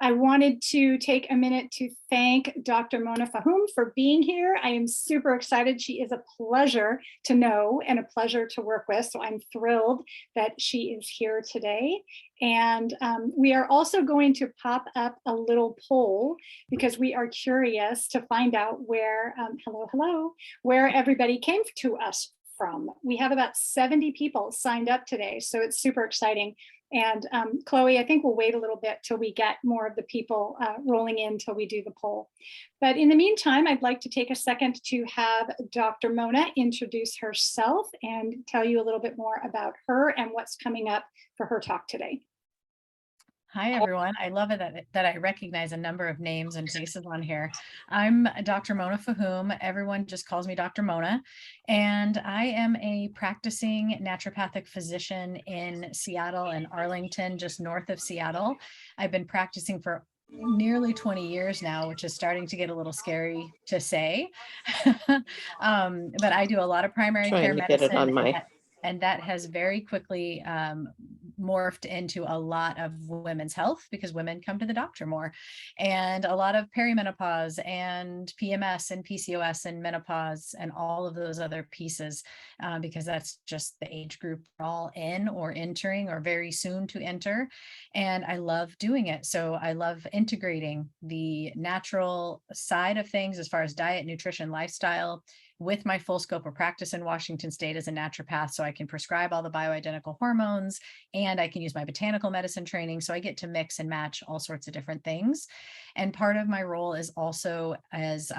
I wanted to take a minute to thank Dr. Mona Fahoum for being here. I am super excited. She is a pleasure to know and a pleasure to work with. So I'm thrilled that she is here today. And we are also going to pop up a little poll because we are curious to find out where, where everybody came to us from. We have about 70 people signed up today, so it's super exciting. And Chloe, I think we'll wait a little bit till we get more of the people rolling in till we do the poll. But in the meantime, I'd like to take a second to have Dr. Mona introduce herself and tell you a little bit more about her and what's coming up for her talk today. Hi, everyone. I love it that I recognize a number of names and faces on here. I'm Dr. Mona Fahoum. Everyone just calls me Dr. Mona, and I am a practicing naturopathic physician in Seattle and Arlington, just north of Seattle. I've been practicing for nearly 20 years now, which is starting to get a little scary to say. But I do a lot of primary care medicine, and that has very quickly morphed into a lot of women's health because women come to the doctor more, and a lot of perimenopause and PMS and PCOS and menopause and all of those other pieces, because that's just the age group we're all in or entering or very soon to enter. And I love doing it. So I love integrating the natural side of things as far as diet, nutrition, lifestyle with my full scope of practice in Washington State as a naturopath. So I can prescribe all the bioidentical hormones and I can use my botanical medicine training. So I get to mix and match all sorts of different things. And part of my role is also as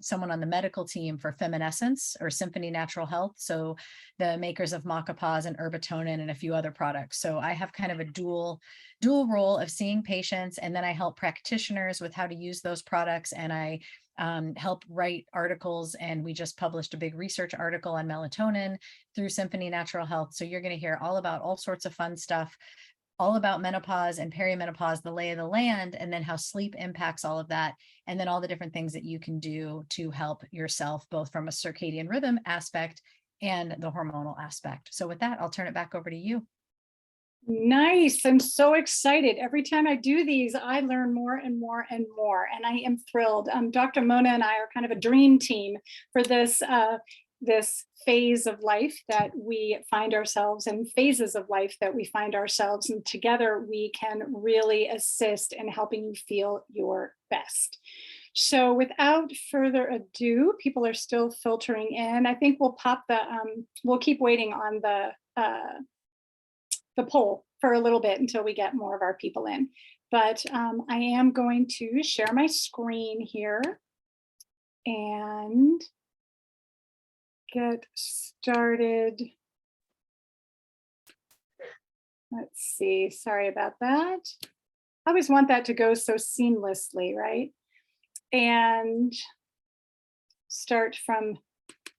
someone on the medical team for Feminescence or Symphony Natural Health. So the makers of Maca Paws and Herbatonin and a few other products. So I have kind of a dual role of seeing patients, and then I help practitioners with how to use those products, and I help write articles, and we just published a big research article on melatonin through Symphony Natural Health. So you're going to hear all about all sorts of fun stuff, all about menopause and perimenopause, the lay of the land, and then how sleep impacts all of that, and then all the different things that you can do to help yourself, both from a circadian rhythm aspect and the hormonal aspect. So with that, I'll turn it back over to you. Nice. I'm so excited. Every time I do these, I learn more and more and more, and I am thrilled. Dr. Mona and I are kind of a dream team for this this phase of life that we find ourselves in, phases of life that we find ourselves, and together we can really assist in helping you feel your best. So without further ado, people are still filtering in. I think we'll pop the, we'll keep waiting on the poll for a little bit until we get more of our people in. But I am going to share my screen here and get started. Let's see, sorry about that. I always want that to go so seamlessly, right? And start from,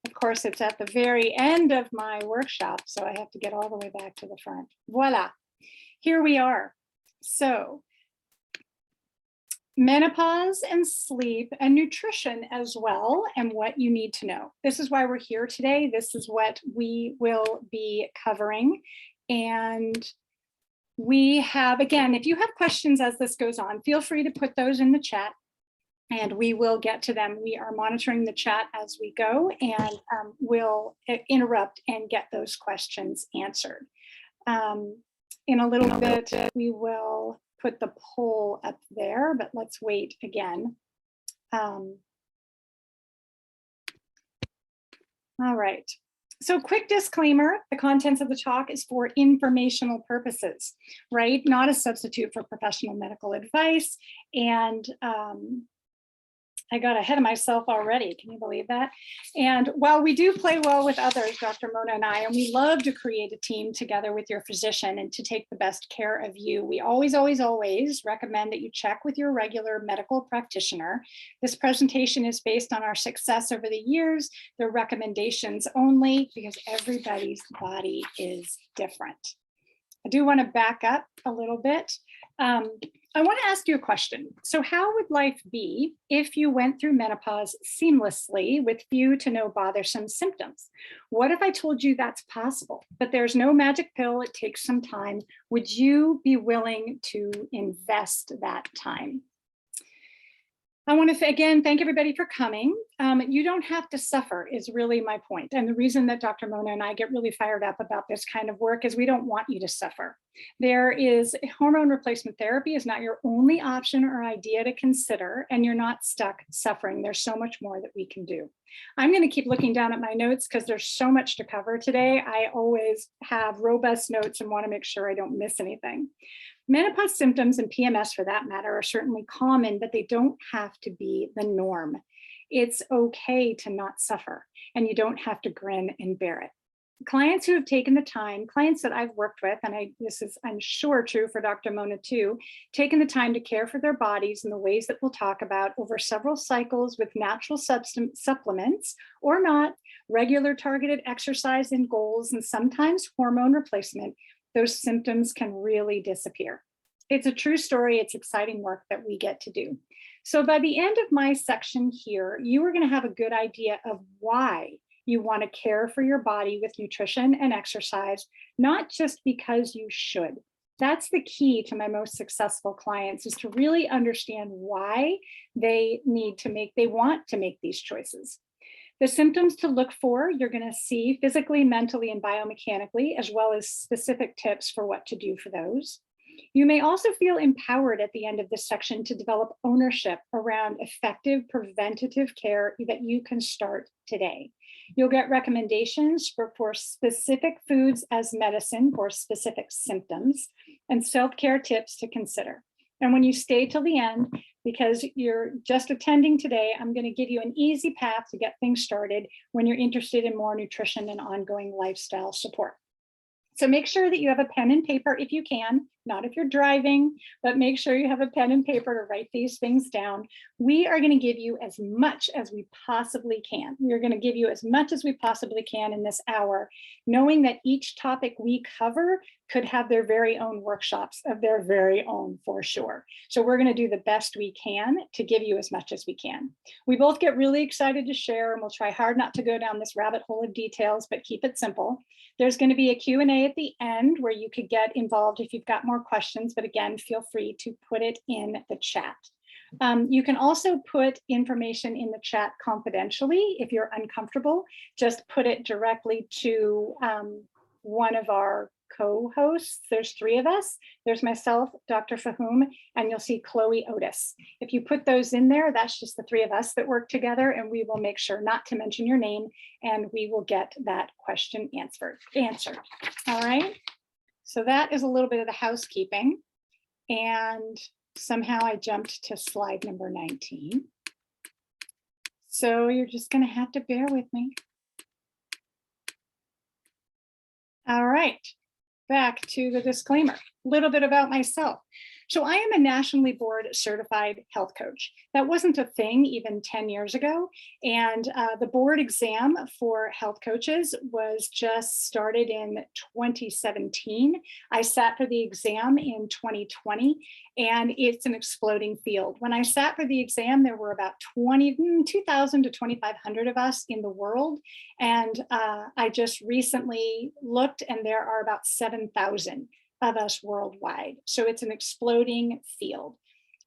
of course, it's at the very end of my workshop, so I have to get all the way back to the front. Voila, here we are. So menopause and sleep and nutrition as well, and what you need to know. This is why we're here today. This is what we will be covering. And we have, again, if you have questions as this goes on, feel free to put those in the chat and we will get to them. We are monitoring the chat as we go, and we'll interrupt and get those questions answered. In a little bit, we will put the poll up there, but let's wait again. All right. So quick disclaimer, the contents of the talk is for informational purposes, right? Not a substitute for professional medical advice. And I got ahead of myself already. Can you believe that? And while we do play well with others, Dr. Mona and I, and we love to create a team together with your physician and to take the best care of you, we always, always, always recommend that you check with your regular medical practitioner. This presentation is based on our success over the years. They're recommendations only because everybody's body is different. I do want to back up a little bit. I want to ask you a question. So, how would life be if you went through menopause seamlessly with few to no bothersome symptoms? What if I told you that's possible, but there's no magic pill? It takes some time. Would you be willing to invest that time? I want to again thank everybody for coming. You don't have to suffer, is really my point. And the reason that Dr. Mona and I get really fired up about this kind of work is we don't want you to suffer. There is hormone replacement therapy is not your only option or idea to consider, and you're not stuck suffering. There's so much more that we can do. I'm going to keep looking down at my notes because there's so much to cover today. I always have robust notes and want to make sure I don't miss anything. Menopause symptoms and PMS, for that matter, are certainly common, but they don't have to be the norm. It's okay to not suffer, and you don't have to grin and bear it. Clients who have taken the time, clients that I've worked with, and this is, I'm sure, true for Dr. Mona too, taken the time to care for their bodies in the ways that we'll talk about over several cycles with natural supplements or not, regular targeted exercise and goals, and sometimes hormone replacement, those symptoms can really disappear. It's a true story. It's exciting work that we get to do. So by the end of my section here, you are going to have a good idea of why you want to care for your body with nutrition and exercise, not just because you should. That's the key to my most successful clients, is to really understand why they want to make these choices. The symptoms to look for, you're going to see physically, mentally, and biomechanically, as well as specific tips for what to do for those. You may also feel empowered at the end of this section to develop ownership around effective preventative care that you can start today. You'll get recommendations for specific foods as medicine for specific symptoms, and self-care tips to consider. And when you stay till the end, because you're just attending today, I'm going to give you an easy path to get things started when you're interested in more nutrition and ongoing lifestyle support. So make sure that you have a pen and paper if you can, not if you're driving, but make sure you have a pen and paper to write these things down. We are going to give you as much as we possibly can. We're going to give you as much as we possibly can in this hour, knowing that each topic we cover could have their very own workshops of their very own, for sure. So we're going to do the best we can to give you as much as we can. We both get really excited to share, and we'll try hard not to go down this rabbit hole of details, but keep it simple. There's going to be a Q&A at the end where you could get involved if you've got more questions, but again, feel free to put it in the chat. You can also put information in the chat confidentially if you're uncomfortable. Just put it directly to one of our co-hosts. There's three of us. There's myself, Dr. Fahoum, and you'll see Chloe Otis. If you put those in there, that's just the three of us that work together, and we will make sure not to mention your name, and we will get that question answered. All right. So that is a little bit of the housekeeping. And somehow I jumped to slide number 19. So you're just going to have to bear with me. All right. Back to the disclaimer, a little bit about myself. So I am a nationally board certified health coach. That wasn't a thing even 10 years ago. And the board exam for health coaches was just started in 2017. I sat for the exam in 2020, and it's an exploding field. When I sat for the exam, there were about 2,000 to 2,500 of us in the world. And I just recently looked, and there are about 7,000 of us worldwide. So it's an exploding field.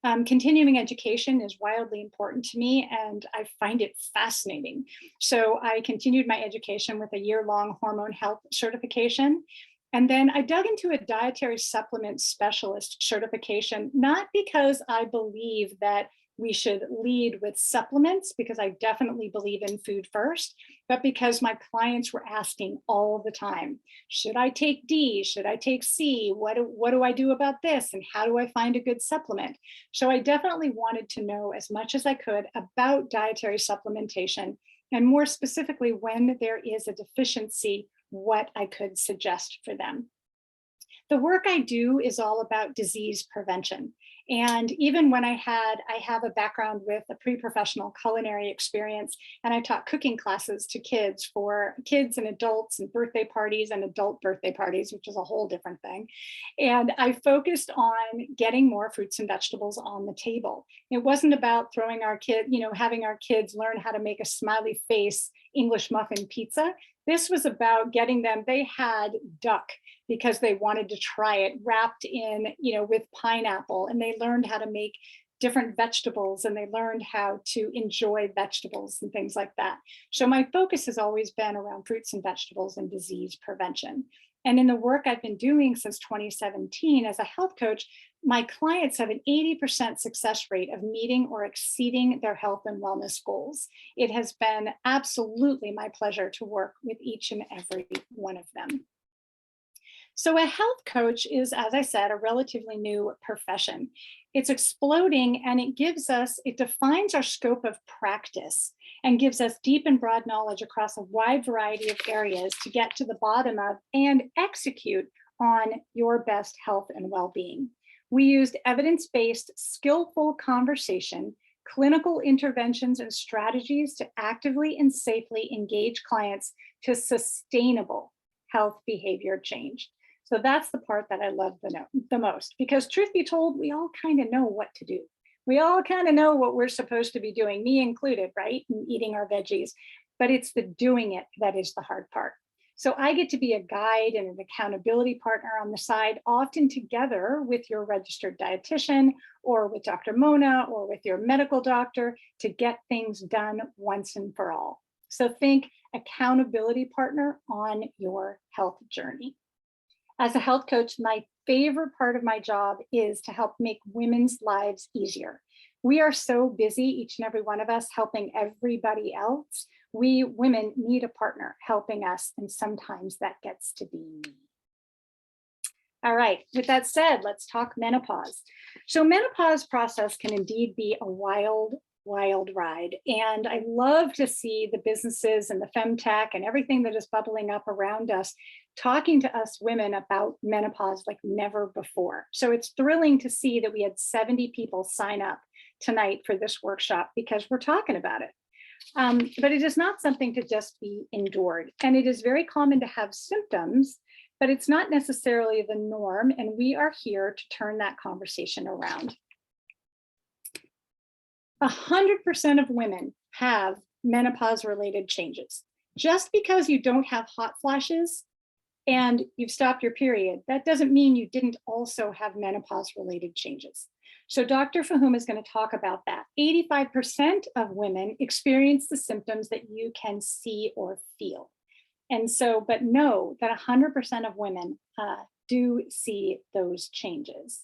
Continuing education is wildly important to me, and I find it fascinating. So I continued my education with a year-long hormone health certification. And then I dug into a dietary supplement specialist certification, not because I believe that we should lead with supplements, because I definitely believe in food first, but because my clients were asking all the time, should I take D? Should I take C? What do I do about this? And how do I find a good supplement? So I definitely wanted to know as much as I could about dietary supplementation, and more specifically, when there is a deficiency, what I could suggest for them. The work I do is all about disease prevention. And even when I have a background with a pre-professional culinary experience, and I taught cooking classes to kids, for kids and adults, and birthday parties and adult birthday parties, which is a whole different thing. And I focused on getting more fruits and vegetables on the table. It wasn't about throwing our kid, having our kids learn how to make a smiley face English muffin pizza. This was about getting them, they had duck because they wanted to try it wrapped in, with pineapple, and they learned how to make different vegetables, and they learned how to enjoy vegetables and things like that. So my focus has always been around fruits and vegetables and disease prevention. And in the work I've been doing since 2017 as a health coach, my clients have an 80% success rate of meeting or exceeding their health and wellness goals. It has been absolutely my pleasure to work with each and every one of them. So a health coach is, as I said, a relatively new profession. It's exploding, and it defines our scope of practice and gives us deep and broad knowledge across a wide variety of areas to get to the bottom of and execute on your best health and well-being. We used evidence-based, skillful conversation, clinical interventions, and strategies to actively and safely engage clients to sustainable health behavior change. So that's the part that I love the most, because truth be told, we all kind of know what to do. We all kind of know what we're supposed to be doing, me included, right? And eating our veggies, but it's the doing it that is the hard part. So I get to be a guide and an accountability partner on the side, often together with your registered dietitian or with Dr. Mona or with your medical doctor, to get things done once and for all. So think accountability partner on your health journey. As a health coach, my favorite part of my job is to help make women's lives easier. We are so busy, each and every one of us, helping everybody else. We women need a partner helping us, and sometimes that gets to be me. All right, with that said, let's talk menopause. So menopause process can indeed be a wild ride. And I love to see the businesses and the femtech and everything that is bubbling up around us talking to us women about menopause like never before. So it's thrilling to see that we had 70 people sign up tonight for this workshop because we're talking about it. But it is not something to just be endured. And it is very common to have symptoms, but it's not necessarily the norm. And we are here to turn that conversation around. 100% of women have menopause-related changes. Just because you don't have hot flashes and you've stopped your period, that doesn't mean you didn't also have menopause-related changes. So Dr. Fahoum is going to talk about that. 85% of women experience the symptoms that you can see or feel. And so, but know that 100% of women do see those changes.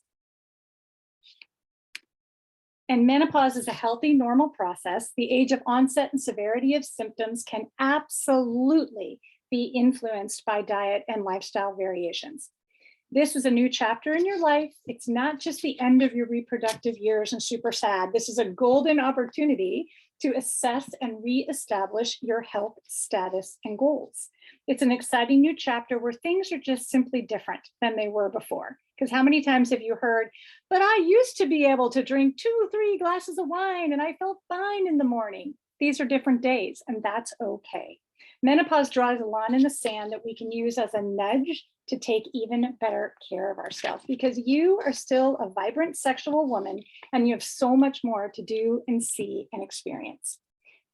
And menopause is a healthy, normal process. The age of onset and severity of symptoms can absolutely be influenced by diet and lifestyle variations. This is a new chapter in your life. It's not just the end of your reproductive years and super sad. This is a golden opportunity to assess and reestablish your health status and goals. It's an exciting new chapter where things are just simply different than they were before. Because how many times have you heard, but I used to be able to drink 2-3 glasses of wine and I felt fine in the morning. These are different days, and that's okay. Menopause draws a line in the sand that we can use as a nudge to take even better care of ourselves, because you are still a vibrant sexual woman and you have so much more to do and see and experience.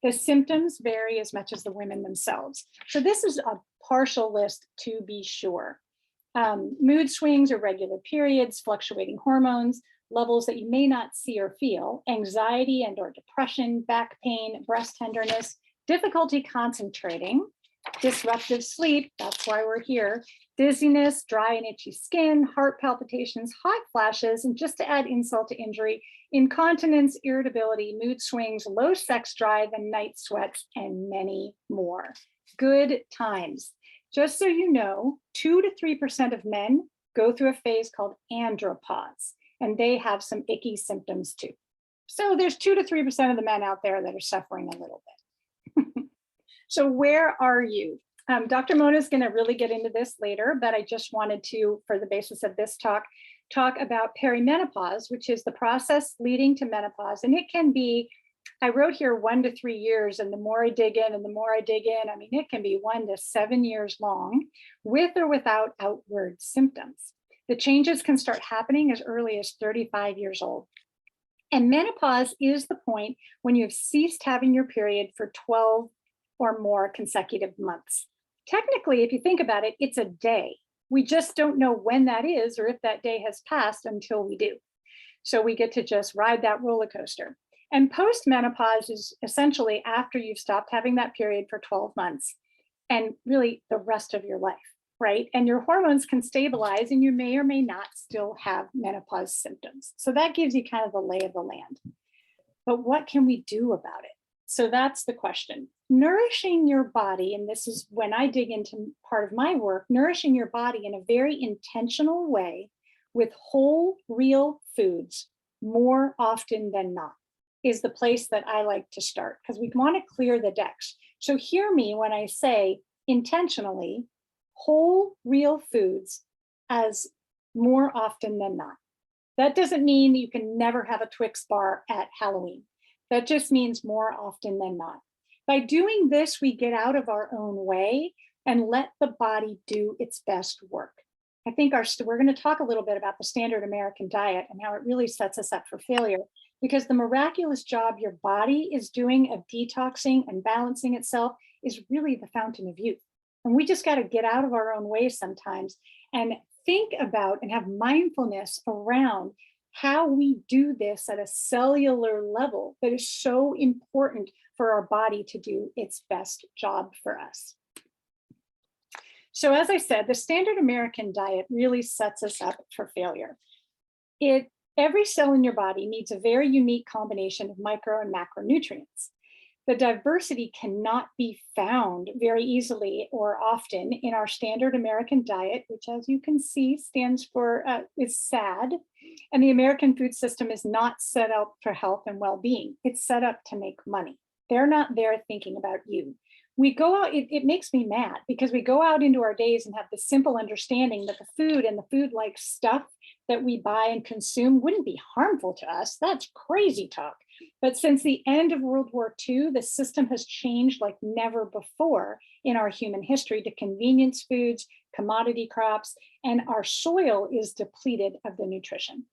The symptoms vary as much as the women themselves. So this is a partial list to be sure. Mood swings, irregular periods, fluctuating hormones, levels that you may not see or feel, anxiety and or depression, back pain, breast tenderness, difficulty concentrating, disruptive sleep, that's why we're here, dizziness, dry and itchy skin, heart palpitations, hot flashes, and just to add insult to injury, incontinence, irritability, mood swings, low sex drive, and night sweats, and many more. Good times. Just so you know, 2 to 3% of men go through a phase called andropause, and they have some icky symptoms too. So there's 2 to 3% of the men out there that are suffering a little bit. So where are you? Dr. Mona is going to really get into this later, but I just wanted to, for the basis of this talk, talk about perimenopause, which is the process leading to menopause. And it can be, I wrote here 1 to 3 years, and the more I dig in and the more I dig in, I mean, it can be 1 to 7 years long with or without outward symptoms. The changes can start happening as early as 35 years old. And menopause is the point when you've ceased having your period for 12 or more consecutive months. Technically, if you think about it, it's a day. We just don't know when that is or if that day has passed until we do. So we get to just ride that roller coaster. And postmenopause is essentially after you've stopped having that period for 12 months and really the rest of your life, right? And your hormones can stabilize and you may or may not still have menopause symptoms. So that gives you kind of the lay of the land. But what can we do about it? So that's the question. Nourishing your body, and this is when I dig into part of my work, nourishing your body in a very intentional way with whole, real foods more often than not is the place that I like to start, because we want to clear the decks. So hear me when I say intentionally, whole, real foods as more often than not. That doesn't mean you can never have a Twix bar at Halloween. That just means more often than not. By doing this, we get out of our own way and let the body do its best work. I think we're going to talk a little bit about the standard American diet and how it really sets us up for failure, because the miraculous job your body is doing of detoxing and balancing itself is really the fountain of youth. And we just got to get out of our own way sometimes and think about and have mindfulness around how we do this at a cellular level that is so important for our body to do its best job for us. So as I said, the standard American diet really sets us up for failure. Every cell in your body needs a very unique combination of micro and macronutrients. The diversity cannot be found very easily or often in our standard American diet, which, as you can see, stands for is SAD. And the American food system is not set up for health and well-being. It's set up to make money. They're not there thinking about you. We go out, it makes me mad because we go out into our days and have the simple understanding that the food and the food-like stuff that we buy and consume wouldn't be harmful to us. That's crazy talk. But since the end of World War II, the system has changed like never before in our human history to convenience foods, commodity crops, and our soil is depleted of the nutrition.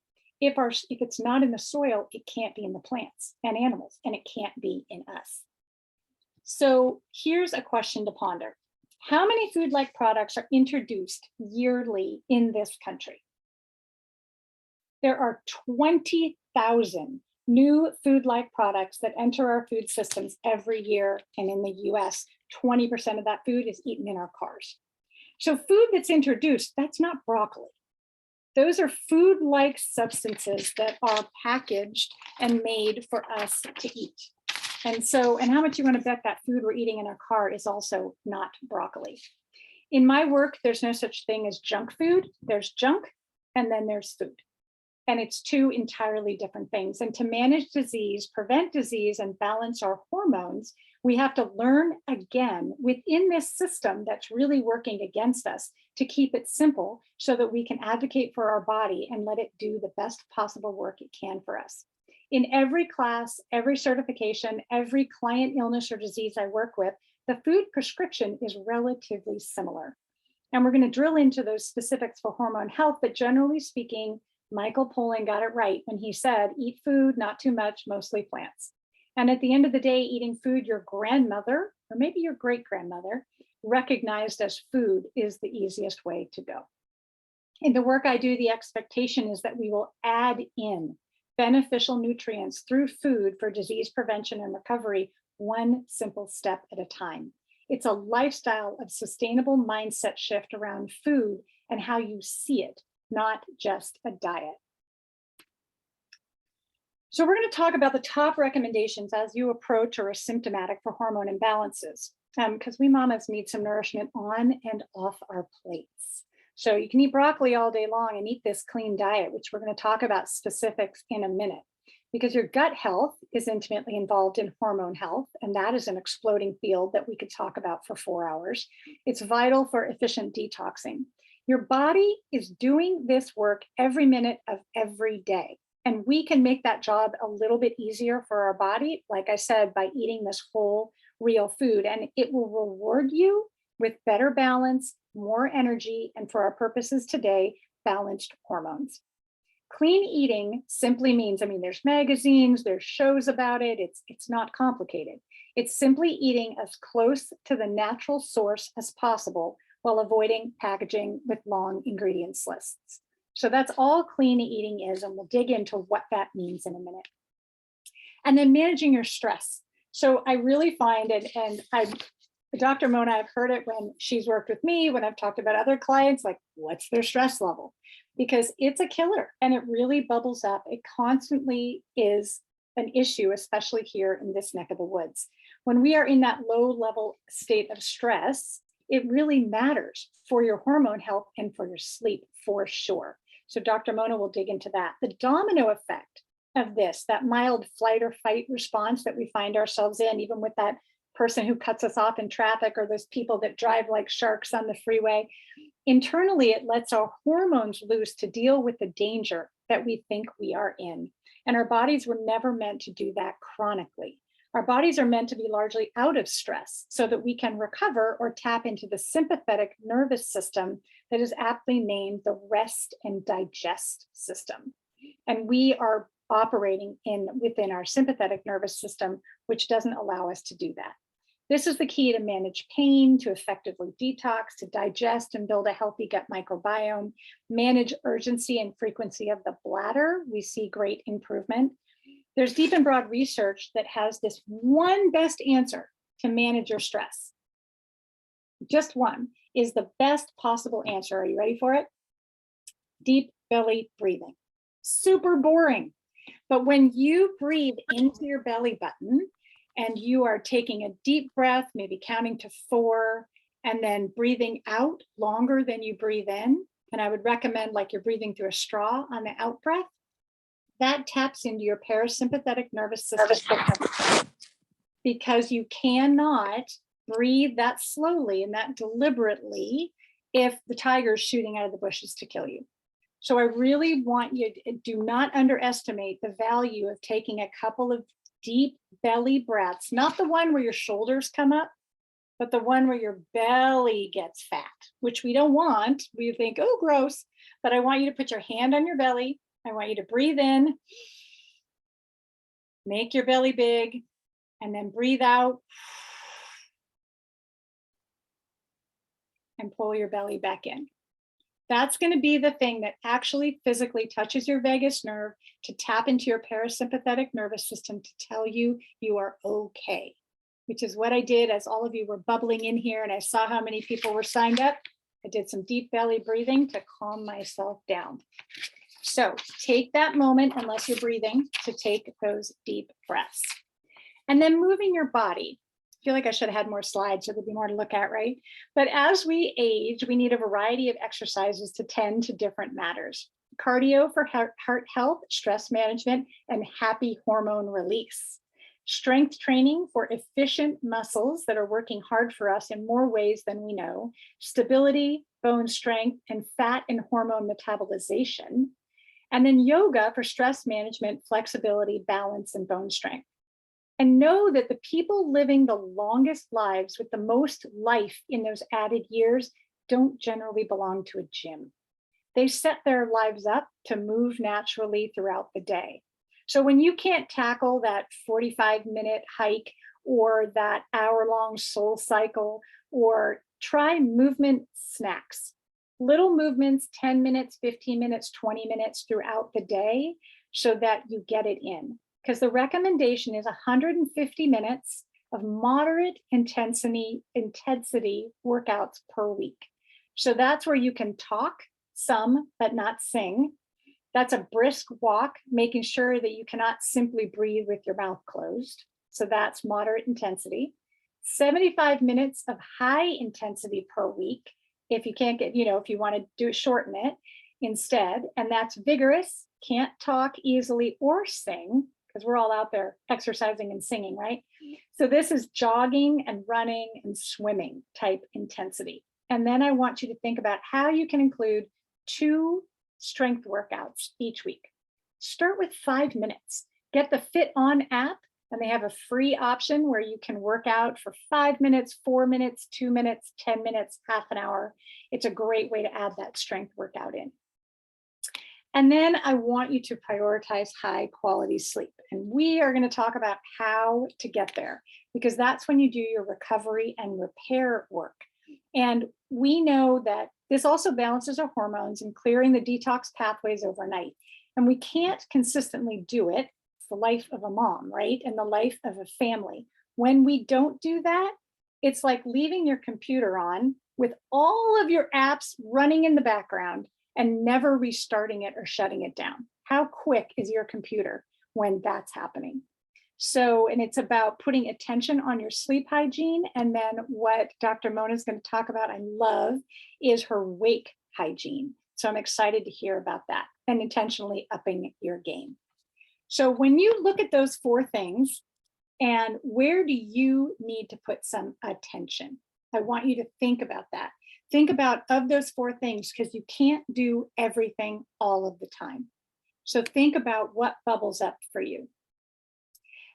If it's not in the soil, it can't be in the plants and animals, and it can't be in us. So here's a question to ponder. How many food-like products are introduced yearly in this country? There are 20,000 new food-like products that enter our food systems every year. And in the US, 20% of that food is eaten in our cars. So food that's introduced, that's not broccoli. Those are food-like substances that are packaged and made for us to eat. And how much you want to bet that food we're eating in our car is also not broccoli. In my work, there's no such thing as junk food. There's junk, and then there's food. And it's two entirely different things. And to manage disease, prevent disease, and balance our hormones, we have to learn again within this system that's really working against us to keep it simple so that we can advocate for our body and let it do the best possible work it can for us. In every class, every certification, every client illness or disease I work with, the food prescription is relatively similar. And we're going to drill into those specifics for hormone health, but generally speaking, Michael Pollan got it right when he said, eat food, not too much, mostly plants. And at the end of the day, eating food your grandmother, or maybe your great-grandmother, recognized as food is the easiest way to go. In the work I do, the expectation is that we will add in beneficial nutrients through food for disease prevention and recovery, one simple step at a time. It's a lifestyle of sustainable mindset shift around food and how you see it, not just a diet. So we're going to talk about the top recommendations as you approach or are symptomatic for hormone imbalances, because we mamas need some nourishment on and off our plates. So you can eat broccoli all day long and eat this clean diet, which we're going to talk about specifics in a minute, because your gut health is intimately involved in hormone health, and that is an exploding field that we could talk about for 4 hours. It's vital for efficient detoxing. Your body is doing this work every minute of every day. And we can make that job a little bit easier for our body, like I said, by eating this whole real food. And it will reward you with better balance, more energy, and for our purposes today, balanced hormones. Clean eating simply means, I mean, there's magazines, there's shows about it. It's not complicated. It's simply eating as close to the natural source as possible while avoiding packaging with long ingredients lists. So that's all clean eating is, and we'll dig into what that means in a minute. And then managing your stress. So I really find it, and Dr. Mona, I've heard it when she's worked with me, when I've talked about other clients, like, what's their stress level? Because it's a killer and it really bubbles up. It constantly is an issue, especially here in this neck of the woods. When we are in that low level state of stress, it really matters for your hormone health and for your sleep for sure. So Dr. Mona will dig into that. The domino effect of this, that mild flight or fight response that we find ourselves in, even with that person who cuts us off in traffic or those people that drive like sharks on the freeway, internally it lets our hormones loose to deal with the danger that we think we are in. And our bodies were never meant to do that chronically. Our bodies are meant to be largely out of stress so that we can recover or tap into the sympathetic nervous system that is aptly named the rest and digest system. And we are operating within our sympathetic nervous system, which doesn't allow us to do that. This is the key to manage pain, to effectively detox, to digest and build a healthy gut microbiome, manage urgency and frequency of the bladder. We see great improvement. There's deep and broad research that has this one best answer to manage your stress. Just one is the best possible answer. Are you ready for it? Deep belly breathing. Super boring. But when you breathe into your belly button and you are taking a deep breath, maybe counting to 4, and then breathing out longer than you breathe in, and I would recommend like you're breathing through a straw on the out breath, that taps into your parasympathetic nervous system because you cannot breathe that slowly and that deliberately if the tiger is shooting out of the bushes to kill you. So I really want you to do not underestimate the value of taking a couple of deep belly breaths, not the one where your shoulders come up, but the one where your belly gets fat, which we don't want. We think, oh, gross. But I want you to put your hand on your belly. I want you to breathe in, make your belly big, and then breathe out and pull your belly back in. That's going to be the thing that actually physically touches your vagus nerve to tap into your parasympathetic nervous system to tell you you are okay, which is what I did as all of you were bubbling in here and I saw how many people were signed up. I did some deep belly breathing to calm myself down. So take that moment, unless you're breathing, to take those deep breaths. And then moving your body. I feel like I should have had more slides so there'd be more to look at, right? But as we age, we need a variety of exercises to tend to different matters. Cardio for heart health, stress management, and happy hormone release. Strength training for efficient muscles that are working hard for us in more ways than we know. Stability, bone strength, and fat and hormone metabolization. And then yoga for stress management, flexibility, balance, and bone strength. And know that the people living the longest lives with the most life in those added years don't generally belong to a gym. They set their lives up to move naturally throughout the day. So when you can't tackle that 45-minute hike or that hour-long soul cycle, or try movement snacks. Little movements, 10 minutes, 15 minutes, 20 minutes throughout the day so that you get it in. Because the recommendation is 150 minutes of moderate intensity workouts per week. So that's where you can talk some, but not sing. That's a brisk walk, making sure that you cannot simply breathe with your mouth closed. So that's moderate intensity. 75 minutes of high intensity per week. If you can't get, if you want to shorten it instead, and that's vigorous, can't talk easily or sing, because we're all out there exercising and singing, right? So this is jogging and running and swimming type intensity. And then I want you to think about how you can include 2 strength workouts each week. Start with 5 minutes. Get the Fit On app, and they have a free option where you can work out for 5 minutes, 4 minutes, 2 minutes, 10 minutes, half an hour. It's a great way to add that strength workout in. And then I want you to prioritize high quality sleep. And we are going to talk about how to get there, because that's when you do your recovery and repair work. And we know that this also balances our hormones and clearing the detox pathways overnight. And we can't consistently do it. It's the life of a mom, right? And the life of a family. When we don't do that, it's like leaving your computer on with all of your apps running in the background and never restarting it or shutting it down. How quick is your computer when that's happening? So, and it's about putting attention on your sleep hygiene. And then what Dr. Mona is going to talk about, I love, is her wake hygiene. So I'm excited to hear about that and intentionally upping your game. So when you look at those 4 things, and where do you need to put some attention? I want you to think about that. Think about of those 4 things, because you can't do everything all of the time. So think about what bubbles up for you.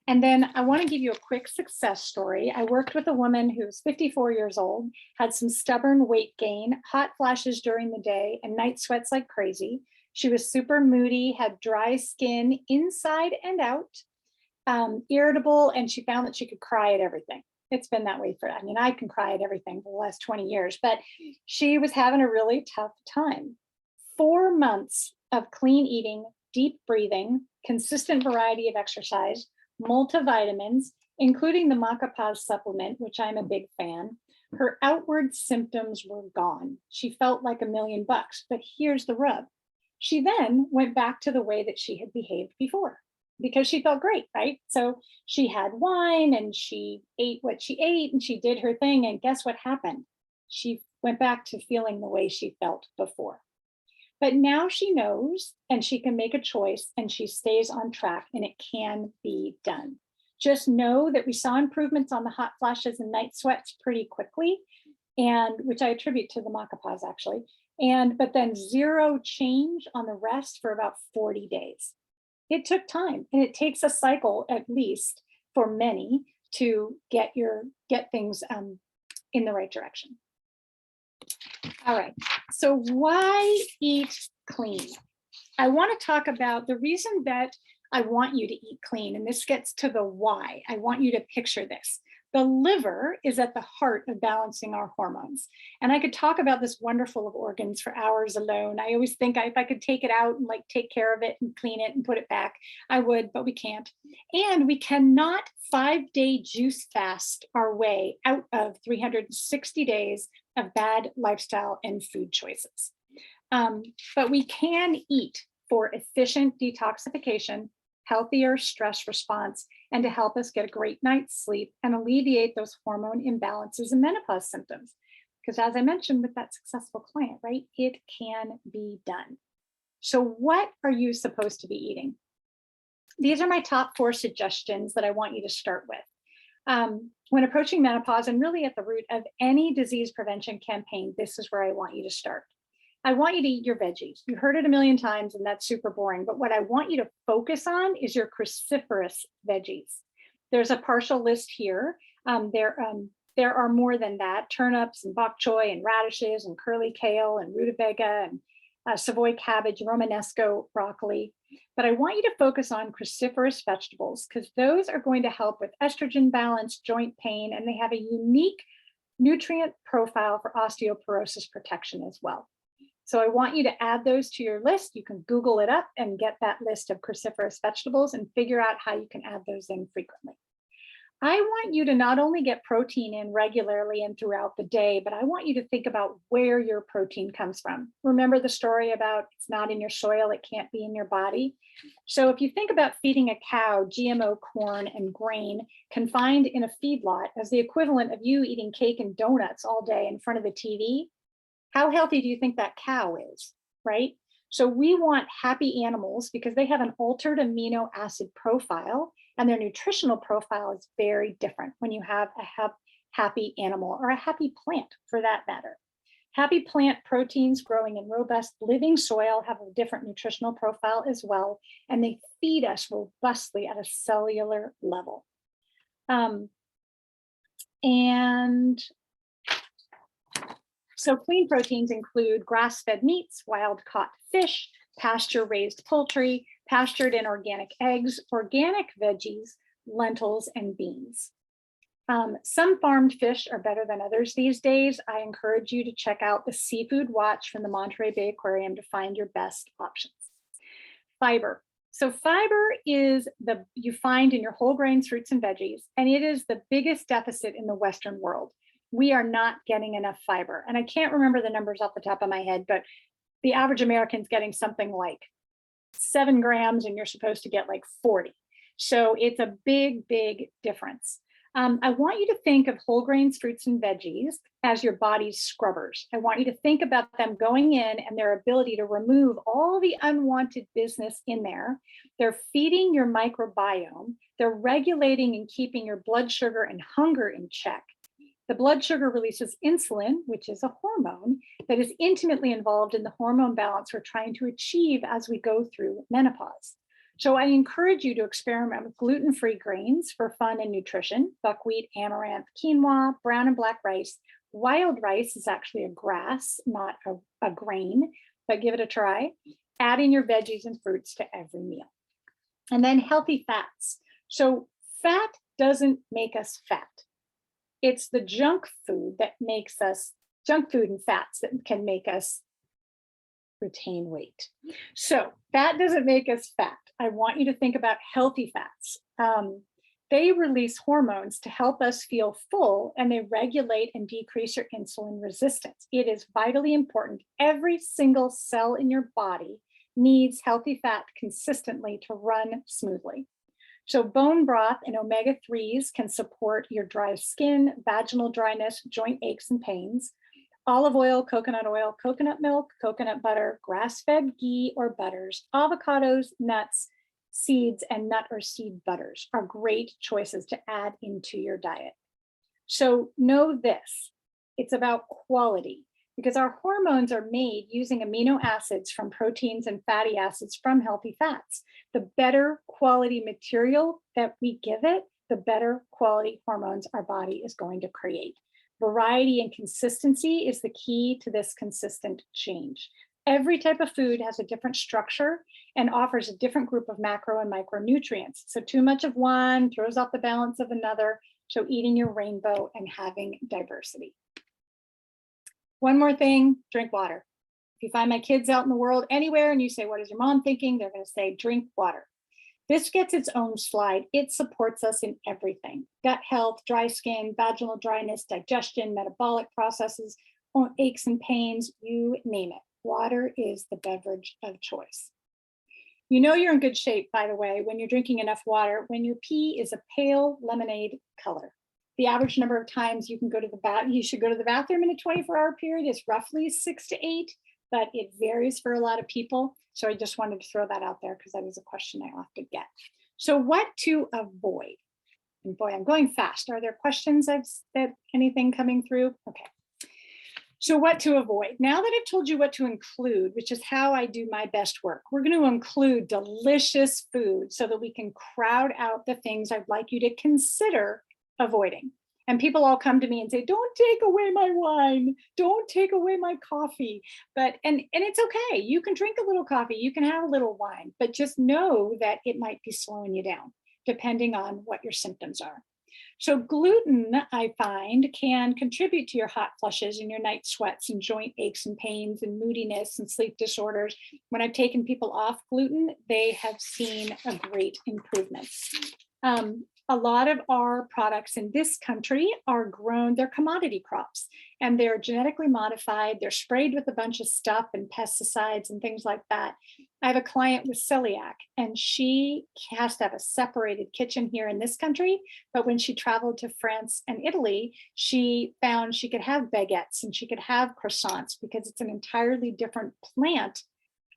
And then I want to give you a quick success story. I worked with a woman who was 54 years old, had some stubborn weight gain, hot flashes during the day, and night sweats like crazy. She was super moody, had dry skin inside and out, irritable, and she found that she could cry at everything. It's been that way I mean, I can cry at everything for the last 20 years, but she was having a really tough time. 4 months of clean eating, deep breathing, consistent variety of exercise, multivitamins, including the Menopause supplement, which I'm a big fan. Her outward symptoms were gone. She felt like $1,000,000, but here's the rub. She then went back to the way that she had behaved before, because she felt great, right? So she had wine and she ate what she ate and she did her thing. And guess what happened? She went back to feeling the way she felt before. But now she knows and she can make a choice and she stays on track, and it can be done. Just know that we saw improvements on the hot flashes and night sweats pretty quickly, and which I attribute to the Menopause actually. But then 0 change on the rest for about 40 days. It took time, and it takes a cycle at least for many to get things in the right direction. All right, so why eat clean? I want to talk about the reason that I want you to eat clean, and this gets to the why. I want you to picture this. The liver is at the heart of balancing our hormones. And I could talk about this wonderful of organs for hours alone. I always think if I could take it out and like take care of it and clean it and put it back, I would, but we can't. And we cannot 5-day juice fast our way out of 360 days of bad lifestyle and food choices. But we can eat for efficient detoxification, healthier stress response, and to help us get a great night's sleep and alleviate those hormone imbalances and menopause symptoms. Because as I mentioned with that successful client, right, it can be done. So what are you supposed to be eating? These are my top 4 suggestions that I want you to start with. When approaching menopause and really at the root of any disease prevention campaign, this is where I want you to start. I want you to eat your veggies. You heard it a million times and that's super boring, but what I want you to focus on is your cruciferous veggies. There's a partial list here. There are more than that: turnips and bok choy and radishes and curly kale and rutabaga and Savoy cabbage, Romanesco broccoli. But I want you to focus on cruciferous vegetables because those are going to help with estrogen balance, joint pain, and they have a unique nutrient profile for osteoporosis protection as well. So I want you to add those to your list. You can Google it up and get that list of cruciferous vegetables and figure out how you can add those in frequently. I want you to not only get protein in regularly and throughout the day, but I want you to think about where your protein comes from. Remember the story about it's not in your soil, it can't be in your body. So if you think about feeding a cow GMO corn and grain confined in a feedlot as the equivalent of you eating cake and donuts all day in front of the TV, how healthy do you think that cow is, right? So we want happy animals because they have an altered amino acid profile and their nutritional profile is very different when you have a happy animal or a happy plant for that matter. Happy plant proteins growing in robust living soil have a different nutritional profile as well, and they feed us robustly at a cellular level. And so clean proteins include grass-fed meats, wild-caught fish, pasture-raised poultry, pastured and organic eggs, organic veggies, lentils, and beans. Some farmed fish are better than others these days. I encourage you to check out the Seafood Watch from the Monterey Bay Aquarium to find your best options. Fiber. So fiber is you find in your whole grains, fruits, and veggies, and it is the biggest deficit in the Western world. We are not getting enough fiber. And I can't remember the numbers off the top of my head, but the average American's getting something like 7 grams and you're supposed to get like 40. So it's a big, big difference. I want you to think of whole grains, fruits, and veggies as your body's scrubbers. I want you to think about them going in and their ability to remove all the unwanted business in there. They're feeding your microbiome. They're regulating and keeping your blood sugar and hunger in check. The blood sugar releases insulin, which is a hormone that is intimately involved in the hormone balance we're trying to achieve as we go through menopause. So I encourage you to experiment with gluten-free grains for fun and nutrition: buckwheat, amaranth, quinoa, brown and black rice. Wild rice is actually a grass, not a grain, but give it a try. Add in your veggies and fruits to every meal. And then healthy fats. So fat doesn't make us fat. It's the junk food and fats that can make us retain weight. So fat doesn't make us fat. I want you to think about healthy fats. They release hormones to help us feel full, and they regulate and decrease your insulin resistance. It is vitally important. Every single cell in your body needs healthy fat consistently to run smoothly. So bone broth and omega-3s can support your dry skin, vaginal dryness, joint aches and pains. Olive oil, coconut milk, coconut butter, grass-fed ghee or butters, avocados, nuts, seeds, and nut or seed butters are great choices to add into your diet. So know this, it's about quality, because our hormones are made using amino acids from proteins and fatty acids from healthy fats. The better quality material that we give it, the better quality hormones our body is going to create. Variety and consistency is the key to this consistent change. Every type of food has a different structure and offers a different group of macro and micronutrients. So too much of one throws off the balance of another. So eating your rainbow and having diversity. One more thing, drink water. If you find my kids out in the world anywhere and you say, what is your mom thinking? They're going to say, drink water. This gets its own slide. It supports us in everything: gut health, dry skin, vaginal dryness, digestion, metabolic processes, aches and pains, you name it. Water is the beverage of choice. You know you're in good shape, by the way, when you're drinking enough water, when your pee is a pale lemonade color. The average number of times you should go to the bathroom in a 24-hour period is roughly 6 to 8, but it varies for a lot of people. So I just wanted to throw that out there because that is a question I often get. So what to avoid? And boy, I'm going fast. Are there questions anything coming through? Okay. So what to avoid? Now that I've told you what to include, which is how I do my best work, we're going to include delicious food so that we can crowd out the things I'd like you to consider avoiding. And people all come to me and say, don't take away my wine, don't take away my coffee. And it's okay. You can drink a little coffee, you can have a little wine, but just know that it might be slowing you down depending on what your symptoms are. So gluten, I find, can contribute to your hot flushes and your night sweats and joint aches and pains and moodiness and sleep disorders. When I've taken people off gluten, they have seen a great improvement. A lot of our products in this country are grown, they're commodity crops, and they're genetically modified. They're sprayed with a bunch of stuff and pesticides and things like that. I have a client with celiac, and she has to have a separated kitchen here in this country. But when she traveled to France and Italy, she found she could have baguettes and she could have croissants because it's an entirely different plant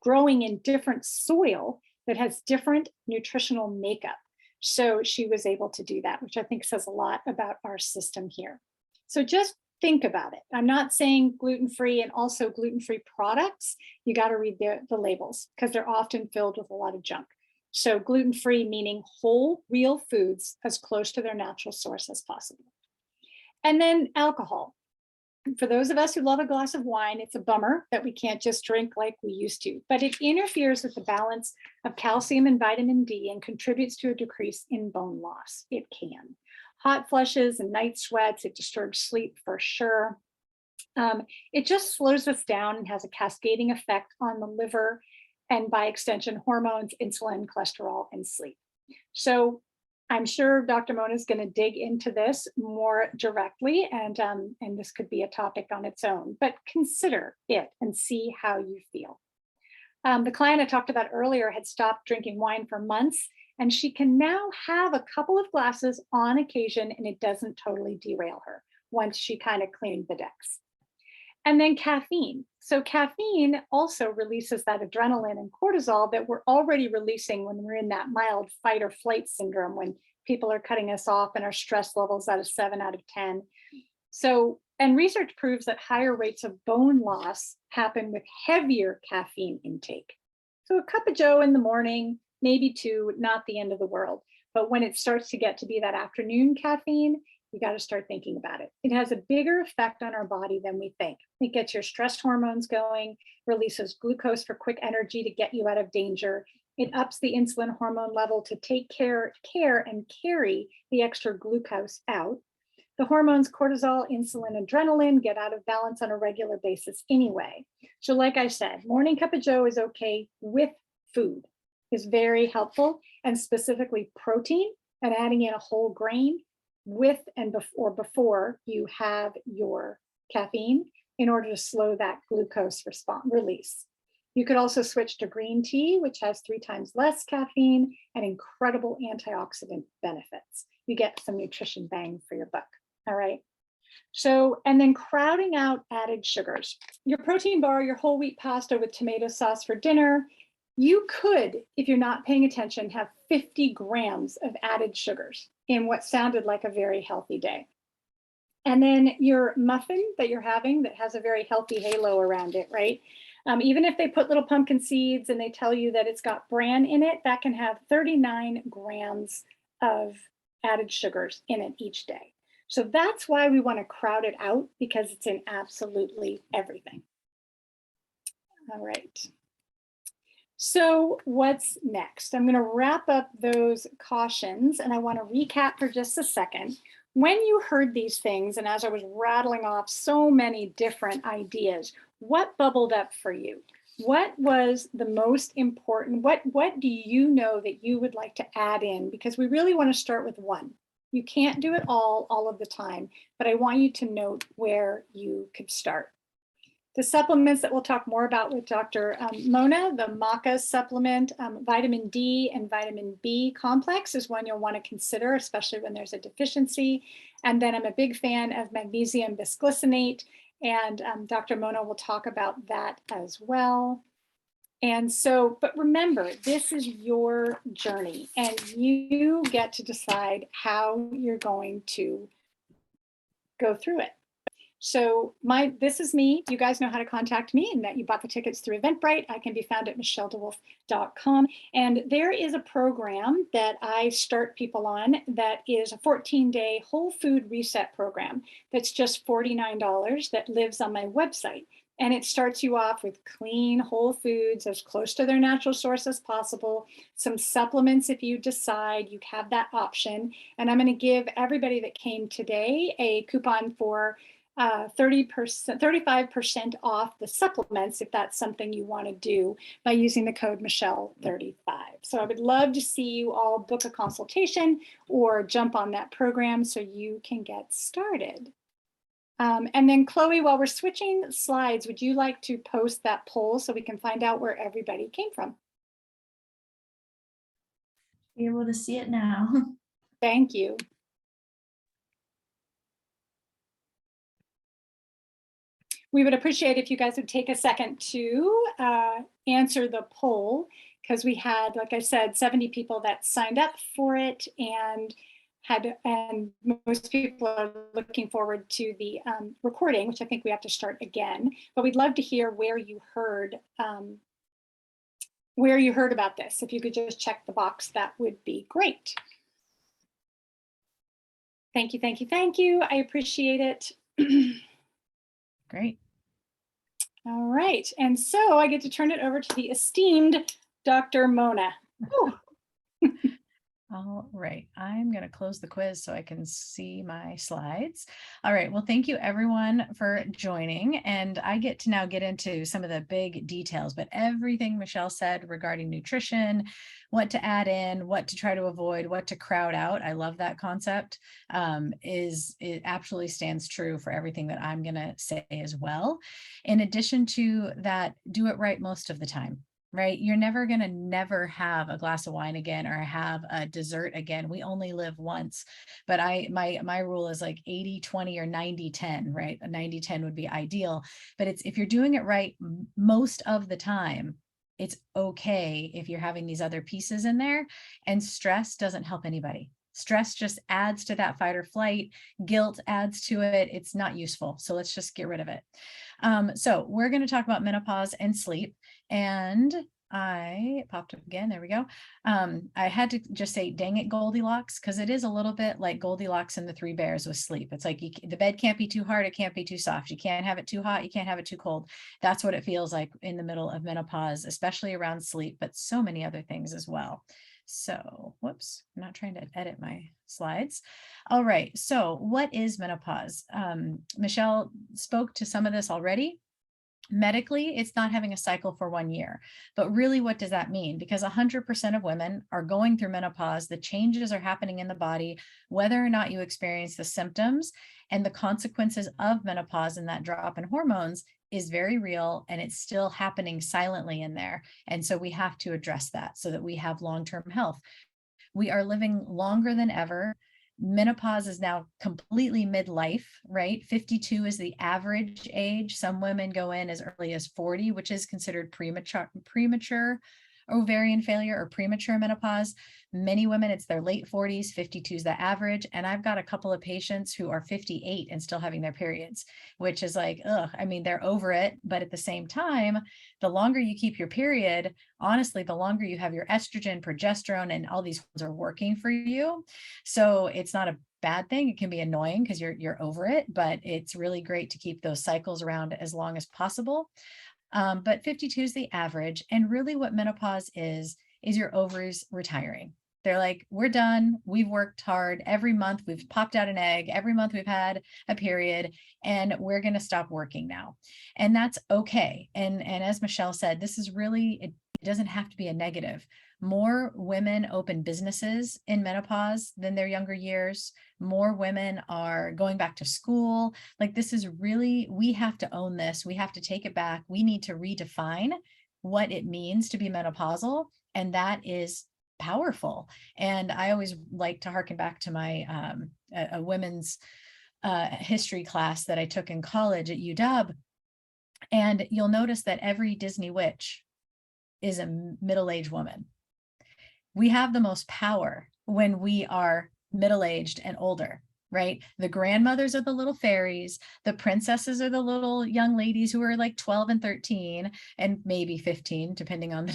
growing in different soil that has different nutritional makeup. So she was able to do that, which I think says a lot about our system here. So just think about it. I'm not saying gluten-free and also gluten-free products. You got to read the labels because they're often filled with a lot of junk. So gluten-free meaning whole, real foods as close to their natural source as possible. And then alcohol. For those of us who love a glass of wine, it's a bummer that we can't just drink like we used to, but it interferes with the balance of calcium and vitamin D and contributes to a decrease in bone loss. It can. Hot flushes and night sweats, it disturbs sleep for sure. It just slows us down and has a cascading effect on the liver and by extension, hormones, insulin, cholesterol, and sleep. So I'm sure Dr. Mona is going to dig into this more directly, and this could be a topic on its own, but consider it and see how you feel. The client I talked about earlier had stopped drinking wine for months, and she can now have a couple of glasses on occasion, and it doesn't totally derail her once she kind of cleaned the decks. And then caffeine. So caffeine also releases that adrenaline and cortisol that we're already releasing when we're in that mild fight or flight syndrome, when people are cutting us off and our stress levels at a 7 out of 10. So, and research proves that higher rates of bone loss happen with heavier caffeine intake. So a cup of joe in the morning, maybe two, not the end of the world. But when it starts to get to be that afternoon caffeine, you got to start thinking about it. It has a bigger effect on our body than we think. It gets your stress hormones going, releases glucose for quick energy to get you out of danger. It ups the insulin hormone level to take care and carry the extra glucose out. The hormones cortisol, insulin, adrenaline get out of balance on a regular basis anyway. So like I said, morning cup of joe is okay with food, is very helpful, and specifically protein and adding in a whole grain with and before you have your caffeine in order to slow that glucose release. You could also switch to green tea, which has 3 times less caffeine and incredible antioxidant benefits. You get some nutrition bang for your buck. All right. So, and then crowding out added sugars. Your protein bar, your whole wheat pasta with tomato sauce for dinner, you could, if you're not paying attention, have 50 grams of added sugars in what sounded like a very healthy day. And then your muffin that you're having that has a very healthy halo around it, right? Even if they put little pumpkin seeds and they tell you that it's got bran in it, that can have 39 grams of added sugars in it each day. So that's why we want to crowd it out, because it's in absolutely everything. All right. So what's next? I'm going to wrap up those cautions, and I want to recap for just a second. When you heard these things, and as I was rattling off so many different ideas, what bubbled up for you? What was the most important? What do you know that you would like to add in? Because we really want to start with one. You can't do it all of the time, but I want you to note where you could start. The supplements that we'll talk more about with Dr. Mona, the maca supplement, vitamin D and vitamin B complex is one you'll want to consider, especially when there's a deficiency. And then I'm a big fan of magnesium bisglycinate, and Dr. Mona will talk about that as well. And so, but remember, this is your journey, and you get to decide how you're going to go through it. So this is me. You guys know how to contact me, and that you bought the tickets through Eventbrite. I can be found at michelledewolf.com. And there is a program that I start people on that is a 14-day whole food reset program that's just $49 that lives on my website. And it starts you off with clean whole foods as close to their natural source as possible, some supplements if you decide you have that option. And I'm going to give everybody that came today a coupon for 35% off the supplements if that's something you want to do by using the code Michelle35. So I would love to see you all book a consultation or jump on that program so you can get started. And then Chloe, while we're switching slides, would you like to post that poll so we can find out where everybody came from? Be able to see it now. Thank you. We would appreciate if you guys would take a second to answer the poll, because we had, like I said, 70 people that signed up for it, and and most people are looking forward to the recording, which I think we have to start again. But we'd love to hear where you heard about this. If you could just check the box, that would be great. Thank you, thank you, thank you. I appreciate it. Great. All right, and so I get to turn it over to the esteemed Dr. Mona. All right, I'm going to close the quiz so I can see my slides. All right, well, thank you everyone for joining. And I get to now get into some of the big details, but everything Michelle said regarding nutrition, what to add in, what to try to avoid, what to crowd out. I love that concept. It absolutely stands true for everything that I'm going to say as well. In addition to that, do it right most of the time. Right? You're never going to never have a glass of wine again or have a dessert again. We only live once. But my rule is like 80-20 or 90-10, right? A 90-10 would be ideal. But it's if you're doing it right most of the time, it's okay if you're having these other pieces in there. And stress doesn't help anybody. Stress just adds to that fight or flight. Guilt adds to it. It's not useful. So let's just get rid of it. So we're going to talk about menopause and sleep. And I popped up again. There we go. I had to just say, dang it, Goldilocks, because it is a little bit like Goldilocks and the Three Bears with sleep. It's like the bed can't be too hard. It can't be too soft. You can't have it too hot. You can't have it too cold. That's what it feels like in the middle of menopause, especially around sleep, but so many other things as well. So, whoops, I'm not trying to edit my slides. All right, so what is menopause? Michelle spoke to some of this already. Medically, it's not having a cycle for 1 year, but really what does that mean? Because 100% of women are going through menopause. The changes are happening in the body, whether or not you experience the symptoms, and the consequences of menopause and that drop in hormones is very real, and it's still happening silently in there. And so we have to address that so that we have long-term health. We are living longer than ever. Menopause is now completely midlife, right? 52 is the average age. Some women go in as early as 40, which is considered premature ovarian failure or premature menopause. Many women, it's their late 40s, 52 is the average. And I've got a couple of patients who are 58 and still having their periods, which is like, ugh, I mean, they're over it. But at the same time, the longer you keep your period, honestly, the longer you have your estrogen, progesterone, and all these are working for you. So it's not a bad thing. It can be annoying because you're over it, but it's really great to keep those cycles around as long as possible. But 52 is the average. And really what menopause is your ovaries retiring. They're like, we're done. We've worked hard. Every month we've popped out an egg. Every month we've had a period, and we're going to stop working now. And that's okay. And as Michelle said, this is really, it doesn't have to be a negative. More women open businesses in menopause than their younger years. More women are going back to school. Like, this is really, we have to own this. We have to take it back. We need to redefine what it means to be menopausal. And that is powerful. And I always like to harken back to my a women's history class that I took in college at UW. And you'll notice that every Disney witch is a middle-aged woman. We have the most power when we are middle-aged and older, right? The grandmothers are the little fairies. The princesses are the little young ladies who are like 12 and 13 and maybe 15, depending on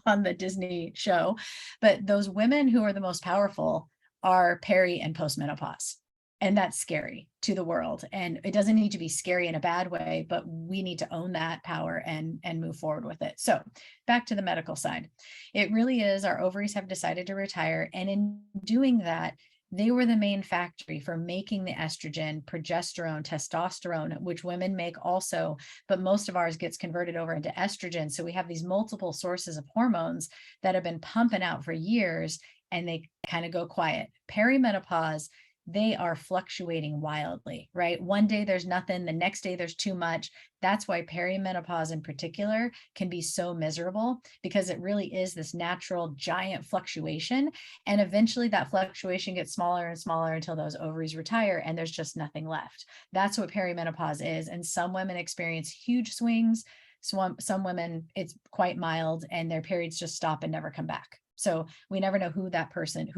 on the Disney show. But those women who are the most powerful are peri and postmenopause. And that's scary to the world. And it doesn't need to be scary in a bad way, but we need to own that power and move forward with it. So back to the medical side. It really is, our ovaries have decided to retire. And in doing that, they were the main factory for making the estrogen, progesterone, testosterone, which women make also, but most of ours gets converted over into estrogen. So we have these multiple sources of hormones that have been pumping out for years, and they kind of go quiet. Perimenopause, they are fluctuating wildly, right? One day there's nothing, the next day there's too much. That's why perimenopause in particular can be so miserable, because it really is this natural giant fluctuation. And eventually that fluctuation gets smaller and smaller until those ovaries retire and there's just nothing left. That's what perimenopause is. And some women experience huge swings. Some women, it's quite mild and their periods just stop and never come back. So we never know who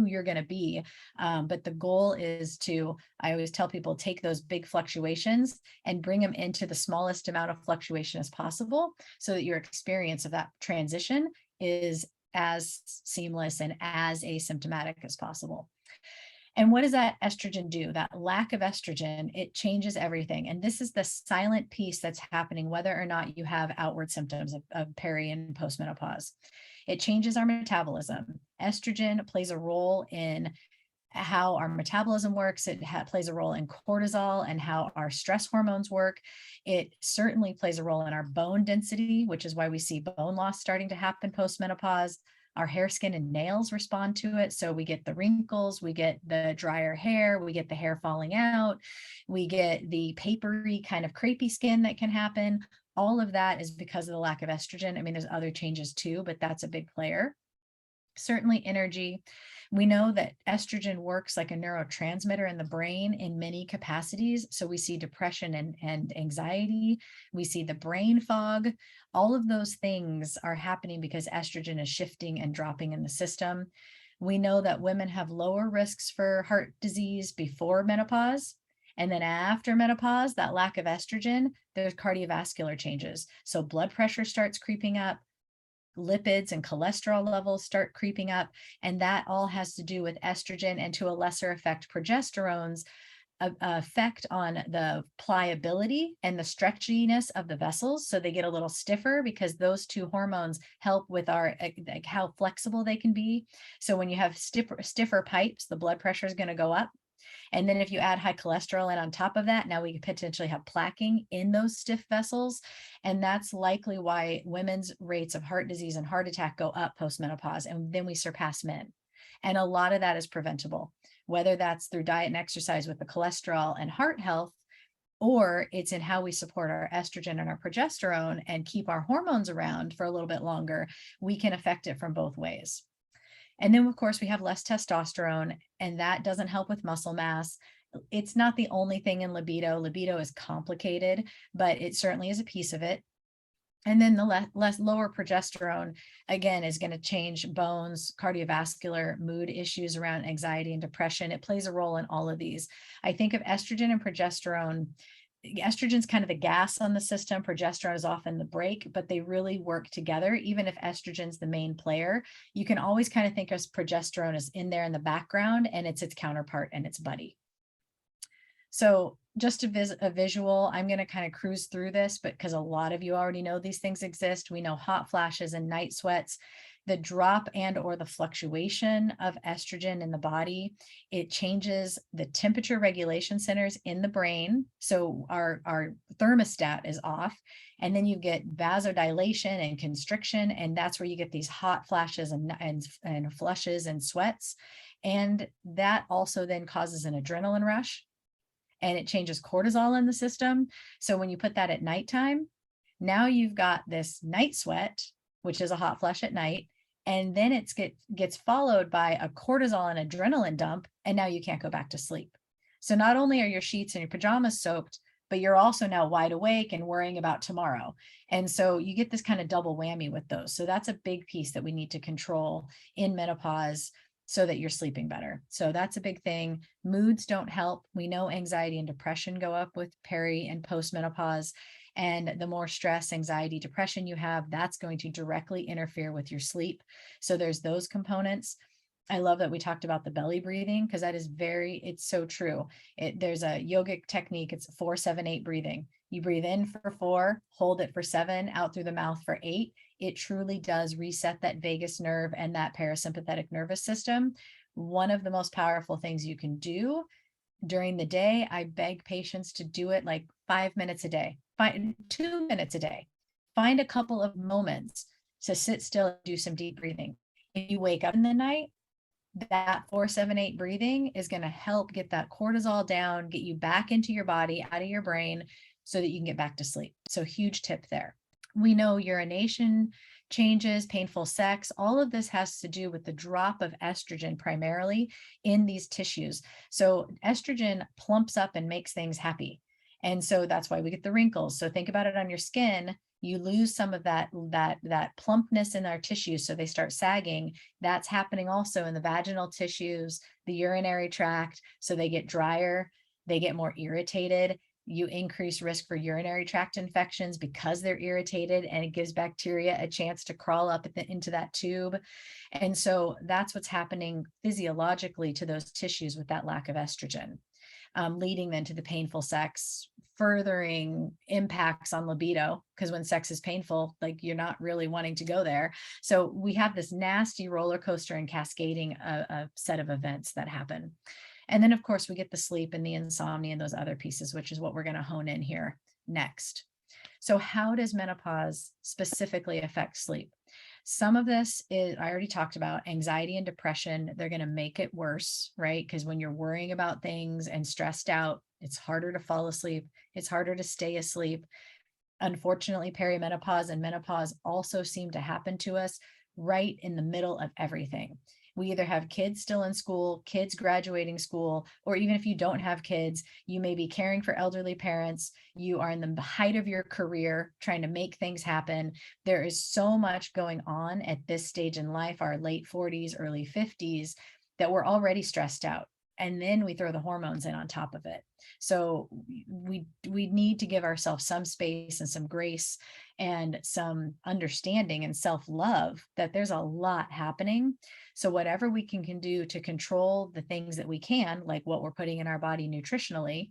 you're going to be. But the goal is I always tell people, take those big fluctuations and bring them into the smallest amount of fluctuation as possible, so that your experience of that transition is as seamless and as asymptomatic as possible. And what does that estrogen do? That lack of estrogen, it changes everything. And this is the silent piece that's happening, whether or not you have outward symptoms of peri and postmenopause. It changes our metabolism. Estrogen plays a role in how our metabolism works. It plays a role in cortisol and how our stress hormones work. It certainly plays a role in our bone density, which is why we see bone loss starting to happen postmenopause. Our hair, skin, and nails respond to it. So we get the wrinkles, we get the drier hair, we get the hair falling out, we get the papery kind of crepey skin that can happen. All of that is because of the lack of estrogen. I mean, there's other changes too, but that's a big player. Certainly energy. We know that estrogen works like a neurotransmitter in the brain in many capacities. So we see depression and anxiety. We see the brain fog. All of those things are happening because estrogen is shifting and dropping in the system. We know that women have lower risks for heart disease before menopause. And then after menopause, that lack of estrogen, there's cardiovascular changes. So blood pressure starts creeping up, lipids and cholesterol levels start creeping up, and that all has to do with estrogen, and to a lesser effect, progesterone's effect on the pliability and the stretchiness of the vessels. So they get a little stiffer because those two hormones help with our like how flexible they can be. So when you have stiffer pipes, the blood pressure is going to go up. And then if you add high cholesterol in on top of that, now we could potentially have plaquing in those stiff vessels. And that's likely why women's rates of heart disease and heart attack go up postmenopause. And then we surpass men. And a lot of that is preventable, whether that's through diet and exercise with the cholesterol and heart health, or it's in how we support our estrogen and our progesterone and keep our hormones around for a little bit longer. We can affect it from both ways. And then, of course, we have less testosterone, and that doesn't help with muscle mass. It's not the only thing in libido. Libido is complicated, but it certainly is a piece of it. And then the lower progesterone, again, is going to change bones, cardiovascular, mood issues around anxiety and depression. It plays a role in all of these. I think of estrogen and progesterone. Estrogen's kind of the gas on the system. Progesterone is often the brake, but they really work together. Even if estrogen's the main player, you can always kind of think of progesterone as in there in the background, and it's its counterpart and its buddy. So just a visual, I'm going to kind of cruise through this, but because a lot of you already know these things exist. We know hot flashes and night sweats, the drop and or the fluctuation of estrogen in the body. It changes the temperature regulation centers in the brain. So our thermostat is off, and then you get vasodilation and constriction. And that's where you get these hot flashes and flushes and sweats. And that also then causes an adrenaline rush, and it changes cortisol in the system. So when you put that at nighttime, now you've got this night sweat, which is a hot flush at night, and then it gets followed by a cortisol and adrenaline dump, and now you can't go back to sleep. So not only are your sheets and your pajamas soaked, but you're also now wide awake and worrying about tomorrow. And so you get this kind of double whammy with those. So that's a big piece that we need to control in menopause, so that you're sleeping better. So that's a big thing. Moods don't help. We know anxiety and depression go up with peri and postmenopause. And the more stress, anxiety, depression you have, that's going to directly interfere with your sleep. So there's those components. I love that we talked about the belly breathing, because that is it's so true. There's a yogic technique. It's 4-7-8 breathing. You breathe in for 4, hold it for 7, out through the mouth for 8. It truly does reset that vagus nerve and that parasympathetic nervous system. One of the most powerful things you can do during the day. I beg patients to do it like 5 minutes a day, 2 minutes a day. Find a couple of moments to sit still and do some deep breathing. If you wake up in the night, that 4-7-8 breathing is going to help get that cortisol down, get you back into your body, out of your brain, so that you can get back to sleep. So huge tip there. We know urination changes, painful sex, all of this has to do with the drop of estrogen primarily in these tissues. So estrogen plumps up and makes things happy. And so that's why we get the wrinkles. So think about it on your skin. you lose some of that plumpness in our tissues, so they start sagging. That's happening also in the vaginal tissues, the urinary tract, so they get drier, they get more irritated. You increase risk for urinary tract infections because they're irritated, and it gives bacteria a chance to crawl up into that tube. And so that's what's happening physiologically to those tissues with that lack of estrogen, leading then to the painful sex, furthering impacts on libido, because when sex is painful, like you're not really wanting to go there. So we have this nasty roller coaster and cascading a set of events that happen. And then, of course, we get the sleep and the insomnia and those other pieces, which is what we're going to hone in here next. So how does menopause specifically affect sleep? Some of this is, I already talked about, anxiety and depression. They're going to make it worse, right? Because when you're worrying about things and stressed out, it's harder to fall asleep. It's harder to stay asleep. Unfortunately, perimenopause and menopause also seem to happen to us right in the middle of everything. We either have kids still in school, kids graduating school, or even if you don't have kids, you may be caring for elderly parents. You are in the height of your career, trying to make things happen. There is so much going on at this stage in life, our late 40s, early 50s, that we're already stressed out. And then we throw the hormones in on top of it. So we need to give ourselves some space and some grace and some understanding and self-love that there's a lot happening. So whatever we can do to control the things that we can, like what we're putting in our body nutritionally,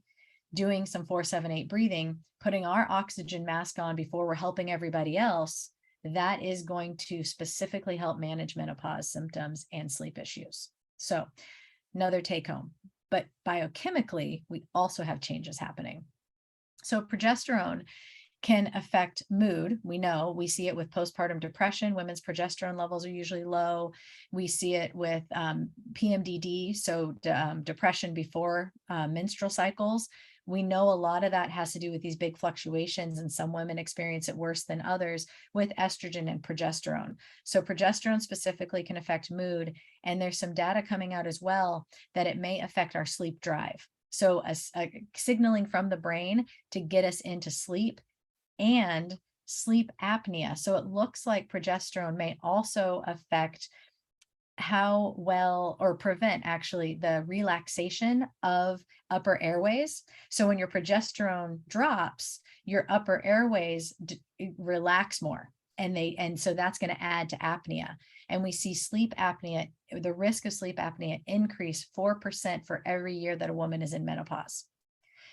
doing some 4-7-8 breathing, putting our oxygen mask on before we're helping everybody else, that is going to specifically help manage menopause symptoms and sleep issues. So another take home, but biochemically, we also have changes happening. So progesterone can affect mood. We know, we see it with postpartum depression. Women's progesterone levels are usually low. We see it with PMDD, so depression before menstrual cycles. We know a lot of that has to do with these big fluctuations, and some women experience it worse than others with estrogen and progesterone. So progesterone specifically can affect mood, and there's some data coming out as well that it may affect our sleep drive. So a signaling from the brain to get us into sleep and sleep apnea. So it looks like progesterone may also affect how well, or prevent actually, the relaxation of upper airways. So when your progesterone drops, your upper airways relax more, and so that's going to add to apnea. And we see sleep apnea, the risk of sleep apnea increase 4% for every year that a woman is in menopause.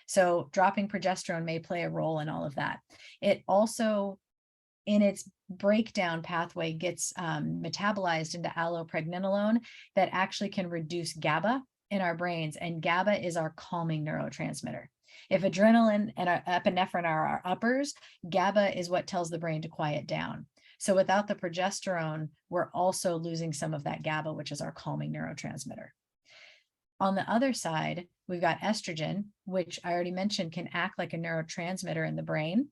So dropping progesterone may play a role in all of that. It also, in its breakdown pathway, gets metabolized into allopregnanolone that actually can reduce GABA in our brains. And GABA is our calming neurotransmitter. If adrenaline and epinephrine are our uppers, GABA is what tells the brain to quiet down. So without the progesterone, we're also losing some of that GABA, which is our calming neurotransmitter. On the other side, we've got estrogen, which I already mentioned can act like a neurotransmitter in the brain.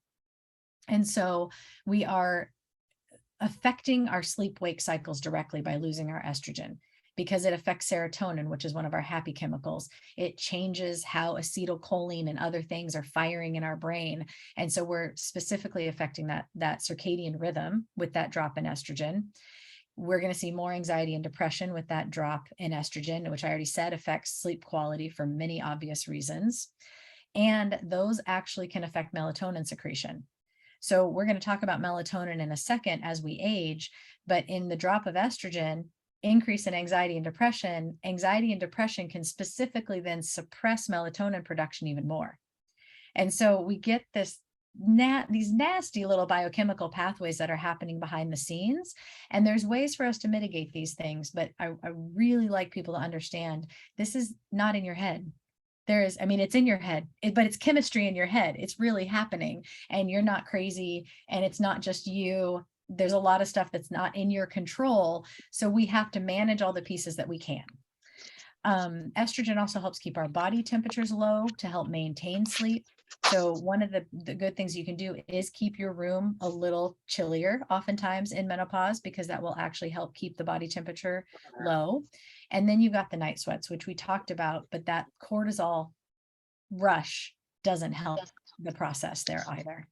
And so we are affecting our sleep-wake cycles directly by losing our estrogen, because it affects serotonin, which is one of our happy chemicals. It changes how acetylcholine and other things are firing in our brain. And so we're specifically affecting that circadian rhythm with that drop in estrogen. We're going to see more anxiety and depression with that drop in estrogen, which I already said affects sleep quality for many obvious reasons. And those actually can affect melatonin secretion. So we're going to talk about melatonin in a second as we age, but in the drop of estrogen, increase in anxiety and depression can specifically then suppress melatonin production even more. And so we get these nasty little biochemical pathways that are happening behind the scenes. And there's ways for us to mitigate these things, but I really like people to understand this is not in your head. It's in your head, but it's chemistry in your head. It's really happening, and you're not crazy, and it's not just you. There's a lot of stuff that's not in your control. So we have to manage all the pieces that we can. Estrogen also helps keep our body temperatures low to help maintain sleep. So one of the good things you can do is keep your room a little chillier, oftentimes in menopause, because that will actually help keep the body temperature low. And then you've got the night sweats, which we talked about, but that cortisol rush doesn't help the process there either.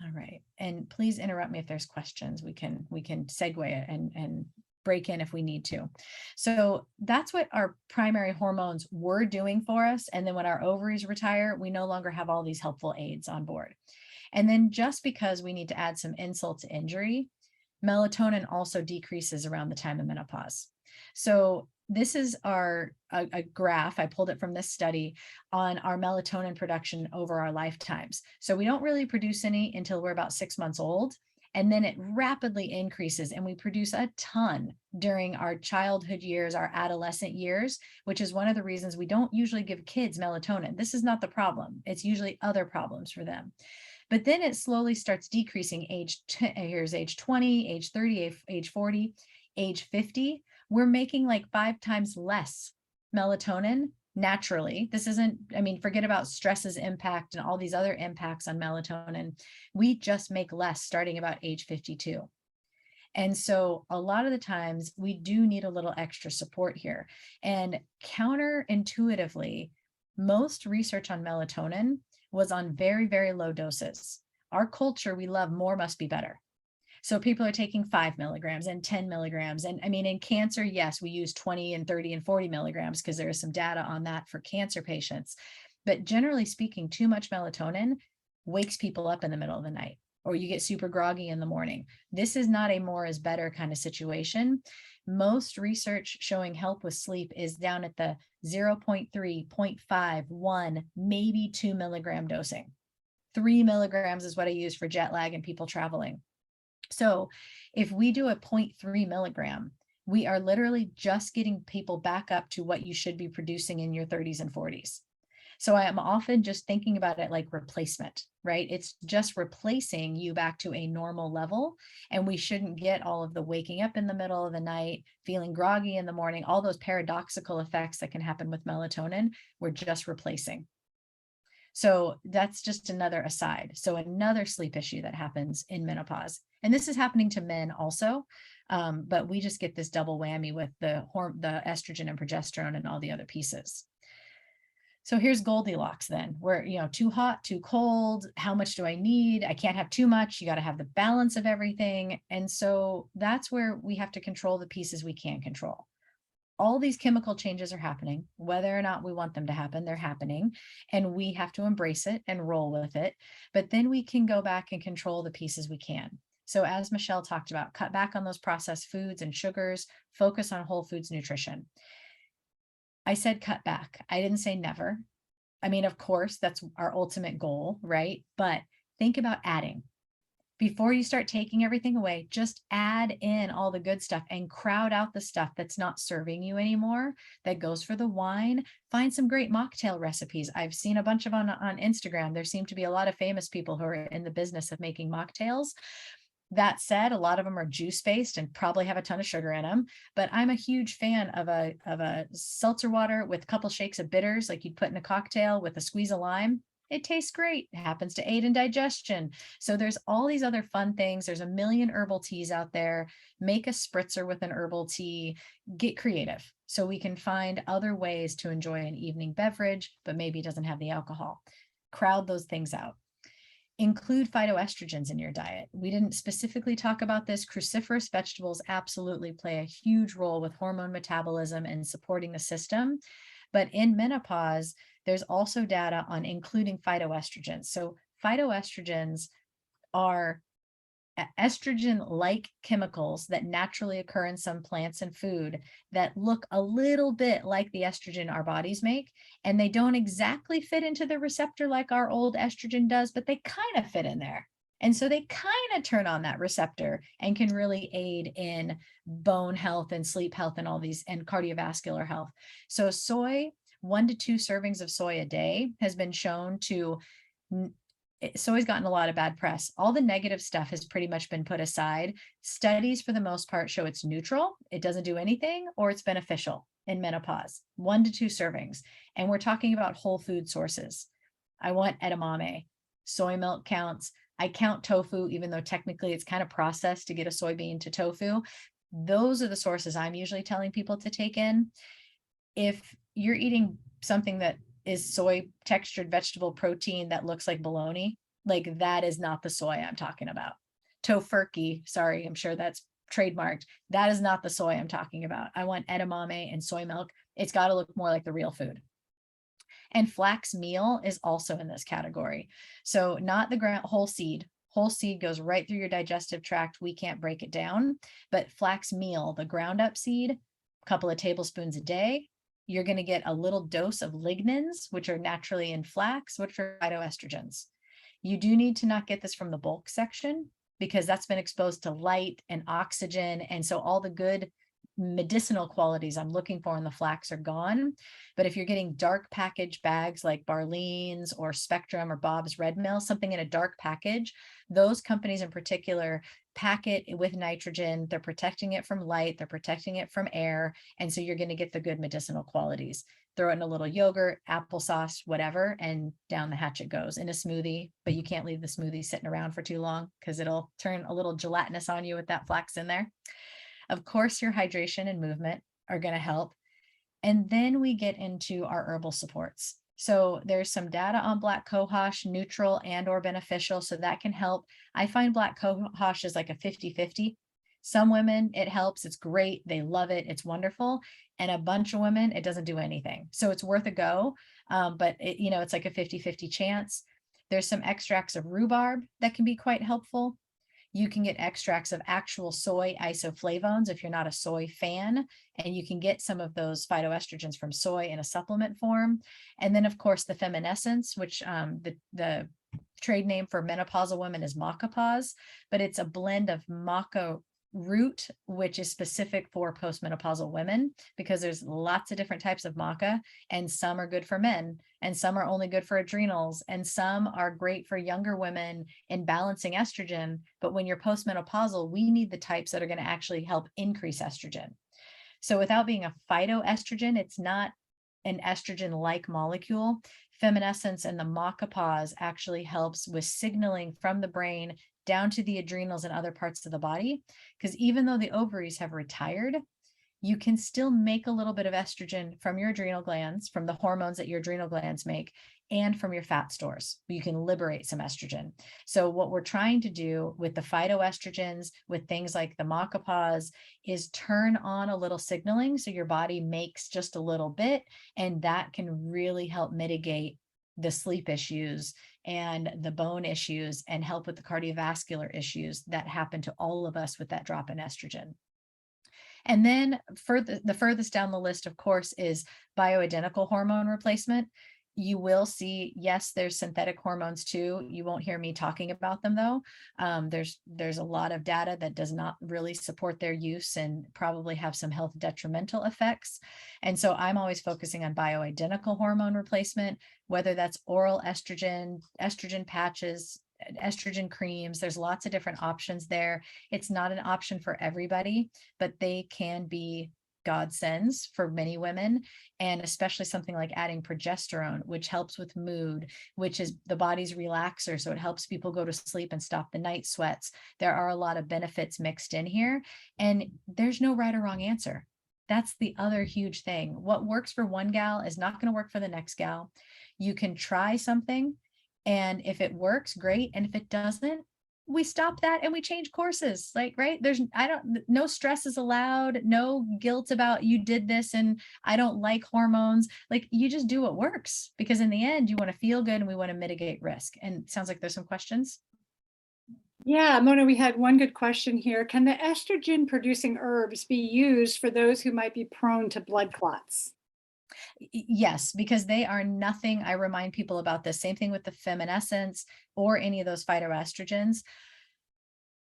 All right. And please interrupt me if there's questions. We can segue it and break in if we need to. So that's what our primary hormones were doing for us. And then when our ovaries retire, we no longer have all these helpful aids on board. And then just because we need to add some insult to injury, melatonin also decreases around the time of menopause. So this is a graph. I pulled it from this study on our melatonin production over our lifetimes. So we don't really produce any until we're about 6 months old. And then it rapidly increases, and we produce a ton during our childhood years, our adolescent years, which is one of the reasons we don't usually give kids melatonin. This is not the problem. It's usually other problems for them. But then it slowly starts decreasing. Here's age 20, age 30, age 40, age 50. We're making like 5 times less melatonin naturally. This isn't, I mean, forget about stress's impact and all these other impacts on melatonin. We just make less starting about age 52. And so a lot of the times we do need a little extra support here. And counterintuitively, most research on melatonin was on very, very low doses. Our culture, we love more must be better. So people are taking 5 milligrams and 10 milligrams. And I mean, in cancer, yes, we use 20 and 30 and 40 milligrams because there is some data on that for cancer patients. But generally speaking, too much melatonin wakes people up in the middle of the night, or you get super groggy in the morning. This is not a more is better kind of situation. Most research showing help with sleep is down at the 0.3, 0.5, 1, maybe 2 milligram dosing. 3 milligrams is what I use for jet lag and people traveling. So if we do a 0.3 milligram, we are literally just getting people back up to what you should be producing in your 30s and 40s. So I am often just thinking about it like replacement, right? It's just replacing you back to a normal level. And we shouldn't get all of the waking up in the middle of the night, feeling groggy in the morning, all those paradoxical effects that can happen with melatonin. We're just replacing. So that's just another aside. So another sleep issue that happens in menopause. And this is happening to men also, but we just get this double whammy with the estrogen and progesterone and all the other pieces. So here's Goldilocks then, where, too hot, too cold, how much do I need? I can't have too much. You got to have the balance of everything. And so that's where we have to control the pieces we can control. All these chemical changes are happening, whether or not we want them to happen, they're happening, and we have to embrace it and roll with it. But then we can go back and control the pieces we can. So as Michelle talked about, cut back on those processed foods and sugars, focus on whole foods nutrition. I said cut back. I didn't say never. I mean, of course, that's our ultimate goal, right? But think about adding. Before you start taking everything away, just add in all the good stuff and crowd out the stuff that's not serving you anymore, that goes for the wine. Find some great mocktail recipes. I've seen a bunch of on Instagram. There seem to be a lot of famous people who are in the business of making mocktails. That said, a lot of them are juice-based and probably have a ton of sugar in them, but I'm a huge fan of a seltzer water with a couple shakes of bitters, like you'd put in a cocktail with a squeeze of lime. It tastes great. It happens to aid in digestion. So there's all these other fun things. There's a million herbal teas out there. Make a spritzer with an herbal tea. Get creative so we can find other ways to enjoy an evening beverage, but maybe it doesn't have the alcohol. Crowd those things out. Include phytoestrogens in your diet. We didn't specifically talk about this. Cruciferous vegetables absolutely play a huge role with hormone metabolism and supporting the system. But in menopause, there's also data on including phytoestrogens. So phytoestrogens are estrogen-like chemicals that naturally occur in some plants and food that look a little bit like the estrogen our bodies make, and they don't exactly fit into the receptor like our old estrogen does, but they kind of fit in there. And so they kind of turn on that receptor and can really aid in bone health and sleep health and all these, and cardiovascular health. So soy, 1 to 2 servings of soy a day has been shown to, soy's gotten a lot of bad press. All the negative stuff has pretty much been put aside. Studies for the most part show it's neutral, it doesn't do anything, or it's beneficial in menopause. 1 to 2 servings. And we're talking about whole food sources. I want edamame, soy milk counts. I count tofu, even though technically it's kind of processed to get a soybean to tofu. Those are the sources I'm usually telling people to take in. If you're eating something that is soy textured vegetable protein that looks like bologna, like that is not the soy I'm talking about. Tofurkey, sorry, I'm sure that's trademarked. That is not the soy I'm talking about. I want edamame and soy milk. It's got to look more like the real food. And flax meal is also in this category. So not the whole seed. Whole seed goes right through your digestive tract. We can't break it down, but flax meal, the ground up seed, a couple of tablespoons a day, you're going to get a little dose of lignans, which are naturally in flax, which are phytoestrogens. You do need to not get this from the bulk section because that's been exposed to light and oxygen. And so all the good medicinal qualities I'm looking for in the flax are gone. But if you're getting dark package bags like Barlean's or Spectrum or Bob's Red Mill, something in a dark package, those companies in particular pack it with nitrogen. They're protecting it from light, they're protecting it from air. And so you're going to get the good medicinal qualities. Throw it in a little yogurt, applesauce, whatever, and down the hatch it goes in a smoothie. But you can't leave the smoothie sitting around for too long because it'll turn a little gelatinous on you with that flax in there. Of course, your hydration and movement are going to help. And then we get into our herbal supports. So there's some data on black cohosh, neutral and or beneficial. So that can help. I find black cohosh is like a 50-50. Some women, it helps. It's great. They love it. It's wonderful. And a bunch of women, it doesn't do anything. So it's worth a go. But it's like a 50-50 chance. There's some extracts of rhubarb that can be quite helpful. You can get extracts of actual soy isoflavones if you're not a soy fan, and you can get some of those phytoestrogens from soy in a supplement form. And then, of course, the feminescence, which the trade name for menopausal women is Menopause, but it's a blend of maca root, which is specific for postmenopausal women, because there's lots of different types of maca, and some are good for men, and some are only good for adrenals, and some are great for younger women in balancing estrogen. But when you're postmenopausal, we need the types that are going to actually help increase estrogen. So without being a phytoestrogen, it's not an estrogen-like molecule. Feminescence and the maca pause actually helps with signaling from the brain down to the adrenals and other parts of the body. Because even though the ovaries have retired, you can still make a little bit of estrogen from your adrenal glands, from the hormones that your adrenal glands make, and from your fat stores. You can liberate some estrogen. So what we're trying to do with the phytoestrogens, with things like the maca pause, is turn on a little signaling so your body makes just a little bit, and that can really help mitigate the sleep issues and the bone issues and help with the cardiovascular issues that happen to all of us with that drop in estrogen. And then the furthest down the list, of course, is bioidentical hormone replacement. You will see, yes, there's synthetic hormones too. You won't hear me talking about them though. There's a lot of data that does not really support their use and probably have some health detrimental effects. And so I'm always focusing on bioidentical hormone replacement, whether that's oral estrogen, estrogen patches, estrogen creams. There's lots of different options there. It's not an option for everybody, but they can be godsends for many women, and especially something like adding progesterone, which helps with mood, which is the body's relaxer. So it helps people go to sleep and stop the night sweats. There are a lot of benefits mixed in here, and there's no right or wrong answer. That's the other huge thing. What works for one gal is not going to work for the next gal. You can try something, and if it works, great. And if it doesn't, we stop that and we change courses. Like, right, no stress is allowed, no guilt about you did this and I don't like hormones. Like, you just do what works, because in the end you want to feel good and we want to mitigate risk. And it sounds like there's some questions. Yeah, Mona, we had one good question here. Can the estrogen producing herbs be used for those who might be prone to blood clots? Yes, because they are nothing. I remind people about this. Same thing with the feminescence or any of those phytoestrogens.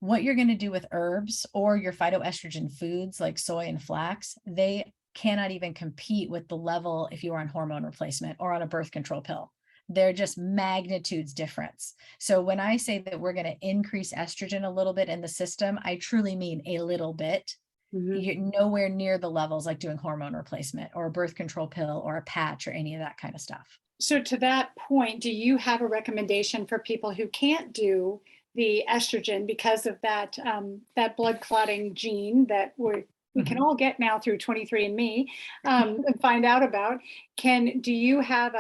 What you're going to do with herbs or your phytoestrogen foods like soy and flax, they cannot even compete with the level if you are on hormone replacement or on a birth control pill. They're just magnitudes difference. So when I say that we're going to increase estrogen a little bit in the system, I truly mean a little bit. You're nowhere near the levels like doing hormone replacement or a birth control pill or a patch or any of that kind of stuff. So to that point, do you have a recommendation for people who can't do the estrogen because of that that blood clotting gene that we can all get now through 23andMe and find out about? Do you have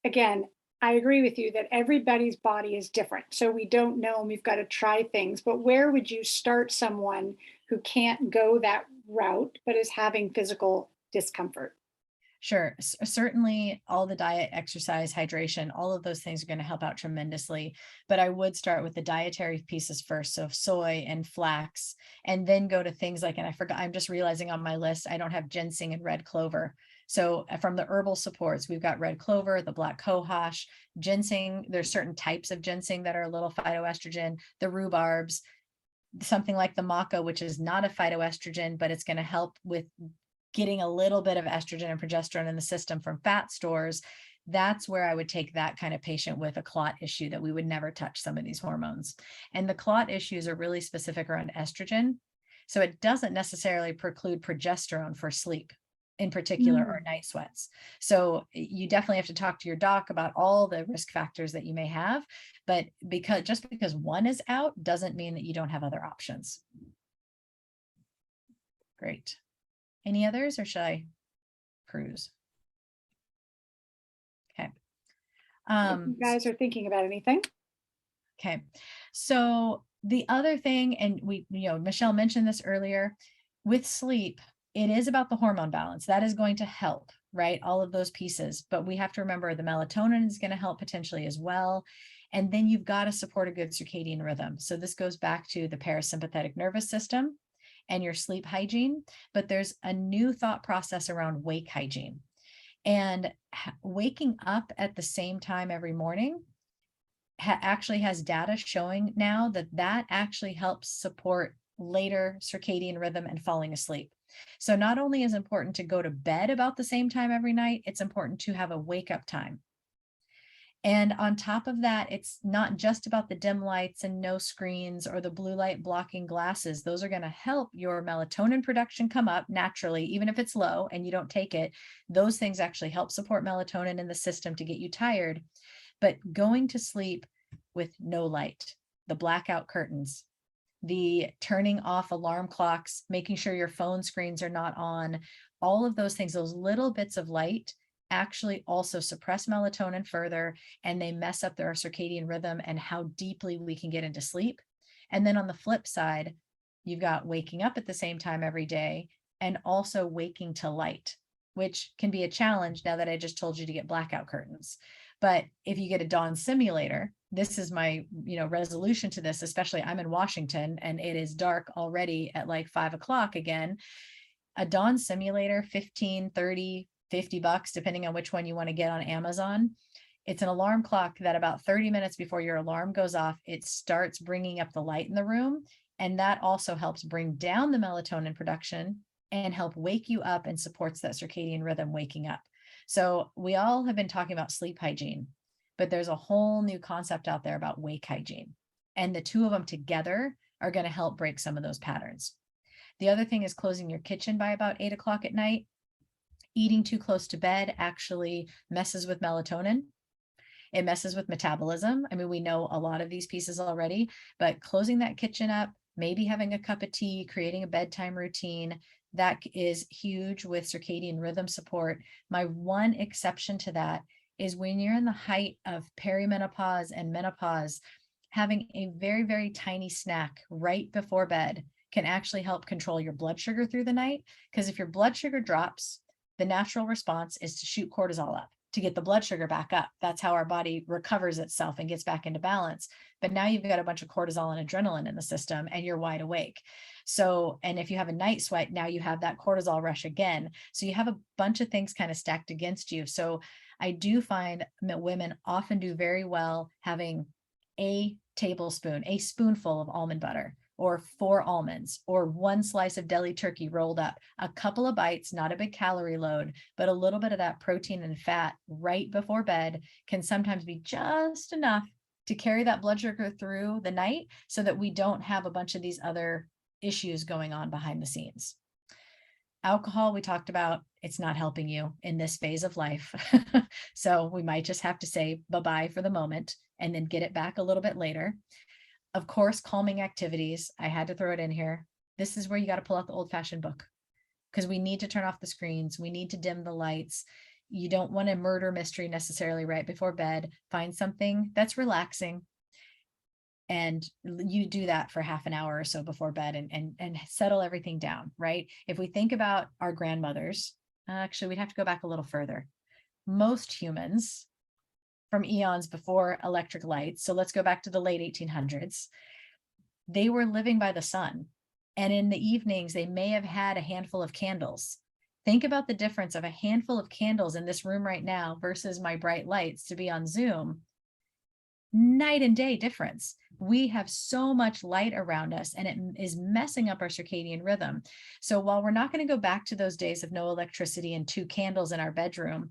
again, I agree with you that everybody's body is different. So we don't know and we've got to try things. But where would you start someone who can't go that route but is having physical discomfort? Sure. Certainly all the diet, exercise, hydration, all of those things are going to help out tremendously. But I would start with the dietary pieces first. So soy and flax, and then go to things like, and I forgot, I'm just realizing on my list, I don't have ginseng and red clover. So from the herbal supports, we've got red clover, the black cohosh, ginseng. There's certain types of ginseng that are a little phytoestrogen, the rhubarbs, something like the maca, which is not a phytoestrogen, but it's going to help with getting a little bit of estrogen and progesterone in the system from fat stores. That's where I would take that kind of patient with a clot issue, that we would never touch some of these hormones. And the clot issues are really specific around estrogen. So it doesn't necessarily preclude progesterone for sleep in particular, or night sweats. So you definitely have to talk to your doc about all the risk factors that you may have, but because one is out doesn't mean that you don't have other options. Great. Any others, or should I cruise? Okay. If you guys are thinking about anything. Okay. So the other thing, and Michelle mentioned this earlier, with sleep, it is about the hormone balance. That is going to help, right? All of those pieces, but we have to remember the melatonin is going to help potentially as well. And then you've got to support a good circadian rhythm. So this goes back to the parasympathetic nervous system and your sleep hygiene, but there's a new thought process around wake hygiene. And waking up at the same time every morning actually has data showing now that actually helps support later circadian rhythm and falling asleep. So not only is it important to go to bed about the same time every night, it's important to have a wake up time. And on top of that, it's not just about the dim lights and no screens or the blue light blocking glasses. Those are going to help your melatonin production come up naturally, even if it's low and you don't take it. Those things actually help support melatonin in the system to get you tired. But going to sleep with no light, the blackout curtains, the turning off alarm clocks, making sure your phone screens are not on, all of those things, those little bits of light actually also suppress melatonin further, and they mess up their circadian rhythm and how deeply we can get into sleep. And then on the flip side, you've got waking up at the same time every day and also waking to light, which can be a challenge now that I just told you to get blackout curtains. But if you get a dawn simulator, this is my resolution to this, especially I'm in Washington and it is dark already at like 5 o'clock again. A dawn simulator, 15, 30, $50, depending on which one you want to get on Amazon. It's an alarm clock that about 30 minutes before your alarm goes off, it starts bringing up the light in the room. And that also helps bring down the melatonin production and help wake you up and supports that circadian rhythm waking up. So we all have been talking about sleep hygiene, but there's a whole new concept out there about wake hygiene. And the two of them together are going to help break some of those patterns. The other thing is closing your kitchen by about 8 o'clock at night. Eating too close to bed actually messes with melatonin. It messes with metabolism. I mean, we know a lot of these pieces already, but closing that kitchen up, maybe having a cup of tea, creating a bedtime routine, that is huge with circadian rhythm support. My one exception to that is when you're in the height of perimenopause and menopause, having a very, very tiny snack right before bed can actually help control your blood sugar through the night. Because if your blood sugar drops, the natural response is to shoot cortisol up to get the blood sugar back up. That's how our body recovers itself and gets back into balance. But now you've got a bunch of cortisol and adrenaline in the system and you're wide awake. So, and if you have a night sweat, now you have that cortisol rush again. So you have a bunch of things kind of stacked against you. So I do find that women often do very well having a tablespoon, a spoonful of almond butter, or 4 almonds, or 1 slice of deli turkey rolled up, a couple of bites, not a big calorie load, but a little bit of that protein and fat right before bed can sometimes be just enough to carry that blood sugar through the night so that we don't have a bunch of these other issues going on behind the scenes. Alcohol, we talked about, it's not helping you in this phase of life. So we might just have to say bye-bye for the moment and then get it back a little bit later. Of course, calming activities. I had to throw it in here. This is where you got to pull out the old-fashioned book because we need to turn off the screens. We need to dim the lights. You don't want a murder mystery necessarily right before bed. Find something that's relaxing. And you do that for half an hour or so before bed and settle everything down, right? If we think about our grandmothers, actually, we'd have to go back a little further. Most humans from eons before electric lights, so let's go back to the late 1800s, they were living by the sun. And in the evenings, they may have had a handful of candles. Think about the difference of a handful of candles in this room right now versus my bright lights to be on Zoom. Night and day difference. We have so much light around us and it is messing up our circadian rhythm. So while we're not going to go back to those days of no electricity and 2 candles in our bedroom,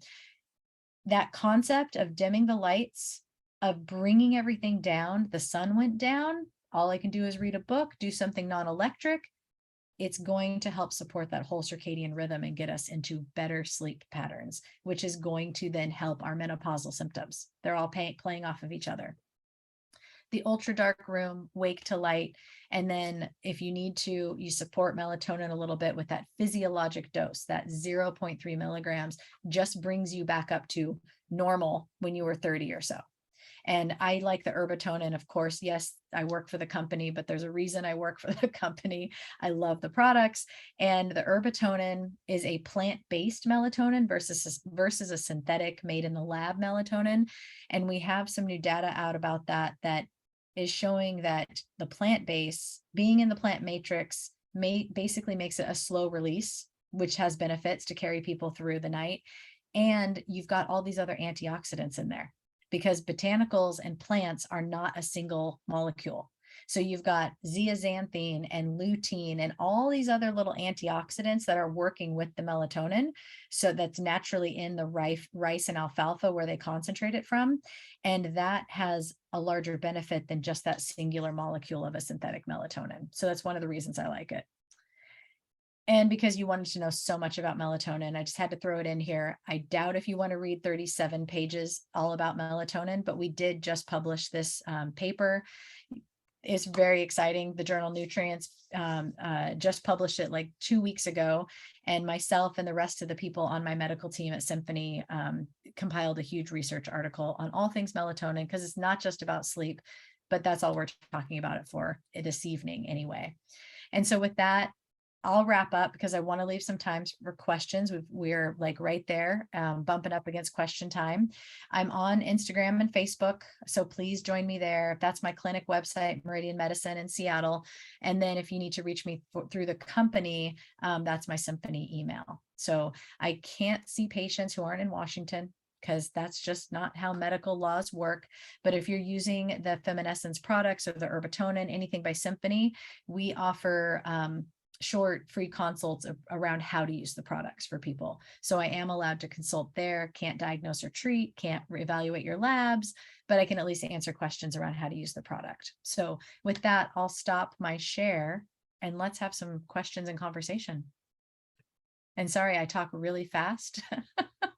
that concept of dimming the lights, of bringing everything down, the sun went down, all I can do is read a book, do something non-electric. It's going to help support that whole circadian rhythm and get us into better sleep patterns, which is going to then help our menopausal symptoms. They're all playing off of each other. The ultra dark room, wake to light. And then if you need to, you support melatonin a little bit with that physiologic dose, that 0.3 milligrams just brings you back up to normal when you were 30 or so. And I like the Herbatonin, of course. Yes, I work for the company, but there's a reason I work for the company. I love the products. And the Herbatonin is a plant-based melatonin versus a synthetic made in the lab melatonin. And we have some new data out about that is showing that the plant-based, being in the plant matrix, basically makes it a slow release, which has benefits to carry people through the night. And you've got all these other antioxidants in there, because botanicals and plants are not a single molecule. So you've got zeaxanthin and lutein and all these other little antioxidants that are working with the melatonin. So that's naturally in the rice and alfalfa where they concentrate it from. And that has a larger benefit than just that singular molecule of a synthetic melatonin. So that's one of the reasons I like it. And because you wanted to know so much about melatonin, I just had to throw it in here. I doubt if you want to read 37 pages all about melatonin, but we did just publish this paper. It's very exciting. The journal Nutrients just published it like 2 weeks ago. And myself and the rest of the people on my medical team at Symphony compiled a huge research article on all things melatonin, because it's not just about sleep, but that's all we're talking about it for this evening anyway. And so with that, I'll wrap up because I want to leave some time for questions. We're like right there, bumping up against question time. I'm on Instagram and Facebook, so please join me there. That's my clinic website, Meridian Medicine in Seattle. And then if you need to reach me through the company, that's my Symphony email. So I can't see patients who aren't in Washington, because that's just not how medical laws work. But if you're using the Feminescence products or the Herbatonin, anything by Symphony, we offer short free consults around how to use the products for people. So I am allowed to consult there, can't diagnose or treat, can't evaluate your labs, but I can at least answer questions around how to use the product. So with that, I'll stop my share and let's have some questions and conversation. And sorry, I talk really fast.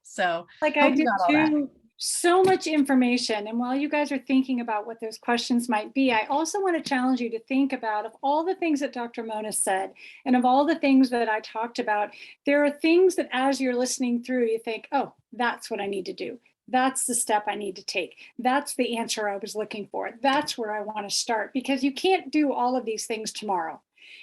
So like I did too. So much information. And while you guys are thinking about what those questions might be, I also want to challenge you to think about, of all the things that Dr. Mona said, and of all the things that I talked about, there are things that as you're listening through, you think, oh, that's what I need to do. That's the step I need to take. That's the answer I was looking for. That's where I want to start, because you can't do all of these things tomorrow.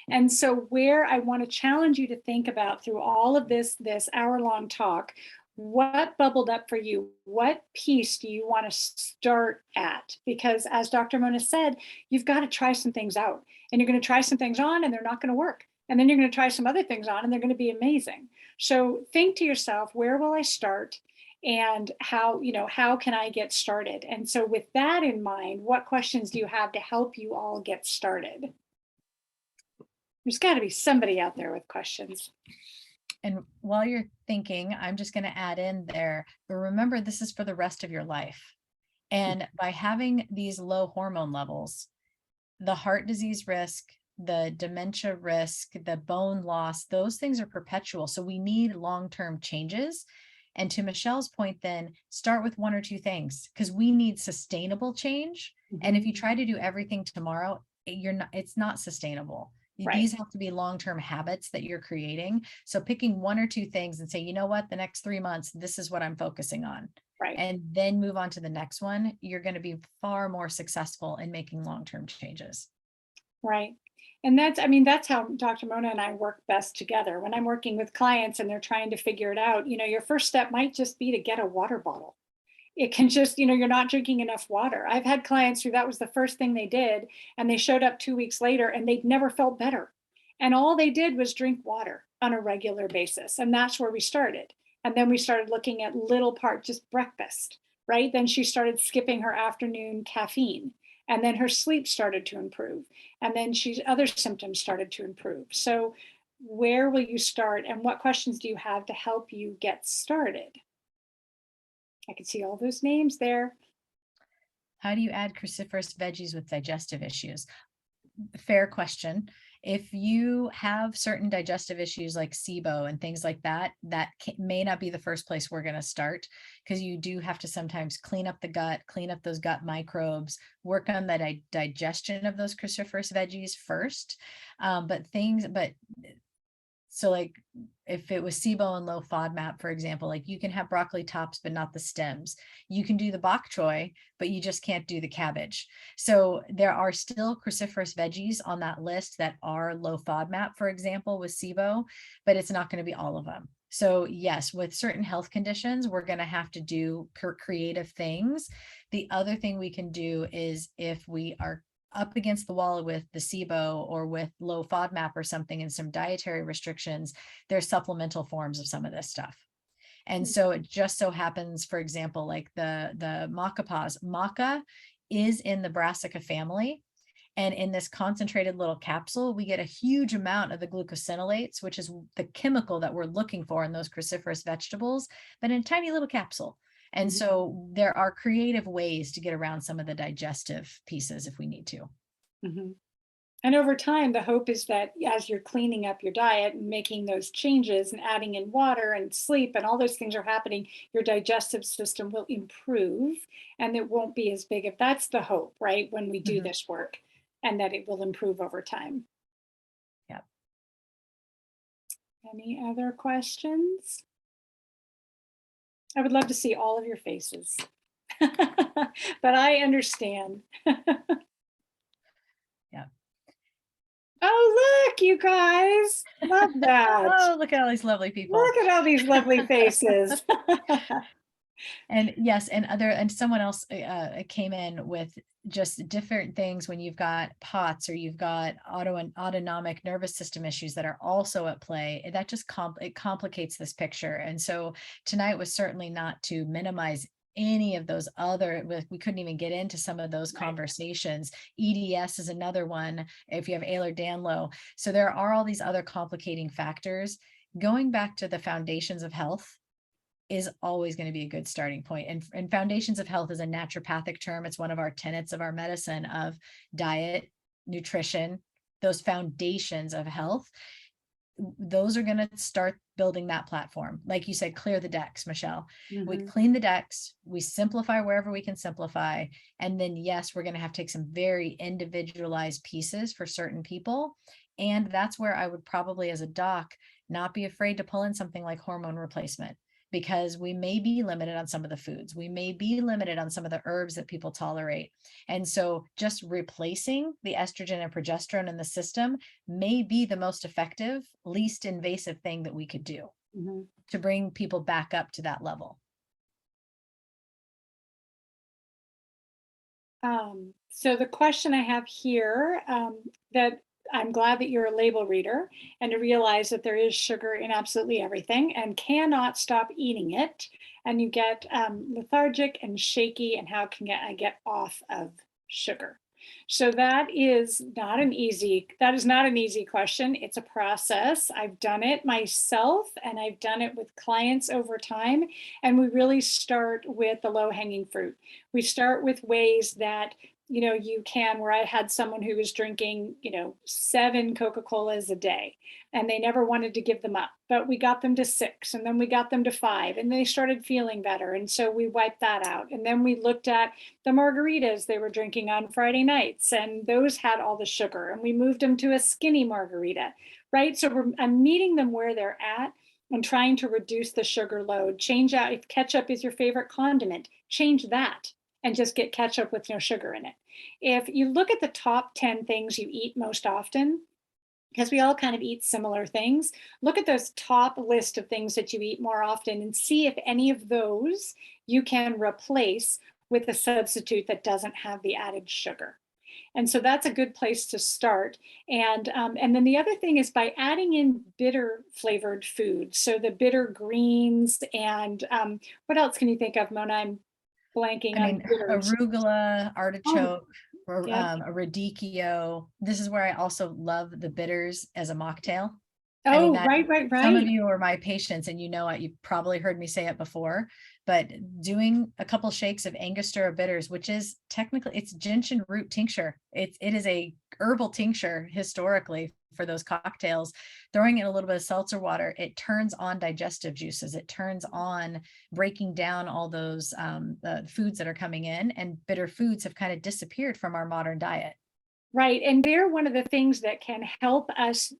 And so where I want to challenge you to think about through all of this hour-long talk, what bubbled up for you? What piece do you want to start at? Because as Dr. Mona said, you've got to try some things out, and you're going to try some things on and they're not going to work. And then you're going to try some other things on and they're going to be amazing. So think to yourself, where will I start? And how can I get started? And so with that in mind, what questions do you have to help you all get started? There's got to be somebody out there with questions. And while you're thinking, I'm just going to add in there, but remember, this is for the rest of your life. And by having these low hormone levels, the heart disease risk, the dementia risk, the bone loss, those things are perpetual. So we need long-term changes. And to Michelle's point, then start with 1 or 2 things, because we need sustainable change. And if you try to do everything tomorrow, it's not sustainable. Right. These have to be long-term habits that you're creating. So picking one or two things and say, you know what, the next 3 months, this is what I'm focusing on. Right. And then move on to the next one. You're going to be far more successful in making long-term changes. Right. And that's, I mean, that's how Dr. Mona and I work best together. When I'm working with clients and they're trying to figure it out, your first step might just be to get a water bottle. It can just, you're not drinking enough water. I've had clients who that was the first thing they did, and they showed up 2 weeks later and they'd never felt better. And all they did was drink water on a regular basis. And that's where we started. And then we started looking at little part, just breakfast, right? Then she started skipping her afternoon caffeine. And then her sleep started to improve. And then other symptoms started to improve. So where will you start? And what questions do you have to help you get started? I can see all those names there. How do you add cruciferous veggies with digestive issues? Fair question. If you have certain digestive issues like SIBO and things like that, may not be the first place we're going to start, because you do have to sometimes clean up the gut, clean up those gut microbes, work on the digestion of those cruciferous veggies first. So like if it was SIBO and low FODMAP, for example, like you can have broccoli tops, but not the stems. You can do the bok choy, but you just can't do the cabbage. So there are still cruciferous veggies on that list that are low FODMAP, for example, with SIBO, but it's not going to be all of them. So yes, with certain health conditions, we're going to have to do creative things. The other thing we can do is if we are up against the wall with the SIBO or with low FODMAP or something and some dietary restrictions, there's supplemental forms of some of this stuff. And so it just so happens, for example, like the maca paws. Maca is in the brassica family. And in this concentrated little capsule, we get a huge amount of the glucosinolates, which is the chemical that we're looking for in those cruciferous vegetables, but in a tiny little capsule. And so there are creative ways to get around some of the digestive pieces if we need to. Mm-hmm. And over time, the hope is that as you're cleaning up your diet and making those changes and adding in water and sleep and all those things are happening, your digestive system will improve and it won't be as big. If that's the hope, right? When we do this work, and that it will improve over time. Yep. Any other questions? I would love to see all of your faces, but I understand. Yeah. Oh, look, you guys. Love that. Oh, look at all these lovely people. Look at all these lovely faces. And yes, and someone else came in with just different things when you've got POTS or you've got autonomic nervous system issues that are also at play. That just complicates this picture. And so tonight was certainly not to minimize any of those other, we couldn't even get into some of those conversations. EDS is another one if you have Ehlers-Danlos. So there are all these other complicating factors. Going back to the foundations of health is always going to be a good starting point. And foundations of health is a naturopathic term. It's one of our tenets of our medicine of diet, nutrition, those foundations of health. Those are going to start building that platform. Like you said, clear the decks, Michelle. We clean the decks, we simplify wherever we can simplify. And then, yes, we're going to have to take some very individualized pieces for certain people. And that's where I would probably, as a doc, not be afraid to pull in something like hormone replacement, because we may be limited on some of the foods. We may be limited on some of the herbs that people tolerate. And so just replacing the estrogen and progesterone in the system may be the most effective, least invasive thing that we could do to bring people back up to that level. So the question I have here, that I'm glad that you're a label reader and to realize that there is sugar in absolutely everything and cannot stop eating it. And you get lethargic and shaky, and how can I get off of sugar? So that is not an easy question. It's a process. I've done it myself and I've done it with clients over time. And we really start with the low hanging fruit. We start with ways that you can, where I had someone who was drinking, 7 Coca-Colas a day, and they never wanted to give them up, but we got them to 6, and then we got them to 5, and they started feeling better. And so we wiped that out. And then we looked at the margaritas they were drinking on Friday nights, and those had all the sugar, and we moved them to a skinny margarita, right? So I'm meeting them where they're at and trying to reduce the sugar load. Change out, if ketchup is your favorite condiment, change that and just get ketchup with no sugar in it. If you look at the top 10 things you eat most often, because we all kind of eat similar things, look at those top list of things that you eat more often and see if any of those you can replace with a substitute that doesn't have the added sugar. And so that's a good place to start. And then the other thing is by adding in bitter flavored foods. So the bitter greens and what else can you think of, Mona? I'm blanking I on mean, bitters. arugula, Oh, artichoke, yeah. a radicchio. This is where I also love the bitters as a mocktail. I mean, Oh, that some of right. you are my patients, and you've probably heard me say it before, but doing a couple shakes of Angostura bitters, which is technically it's gentian root tincture. It is a herbal tincture historically for those cocktails. Throwing in a little bit of seltzer water, it turns on digestive juices. It turns on breaking down all those foods that are coming in, and bitter foods have kind of disappeared from our modern diet. Right. And they're one of the things that can help us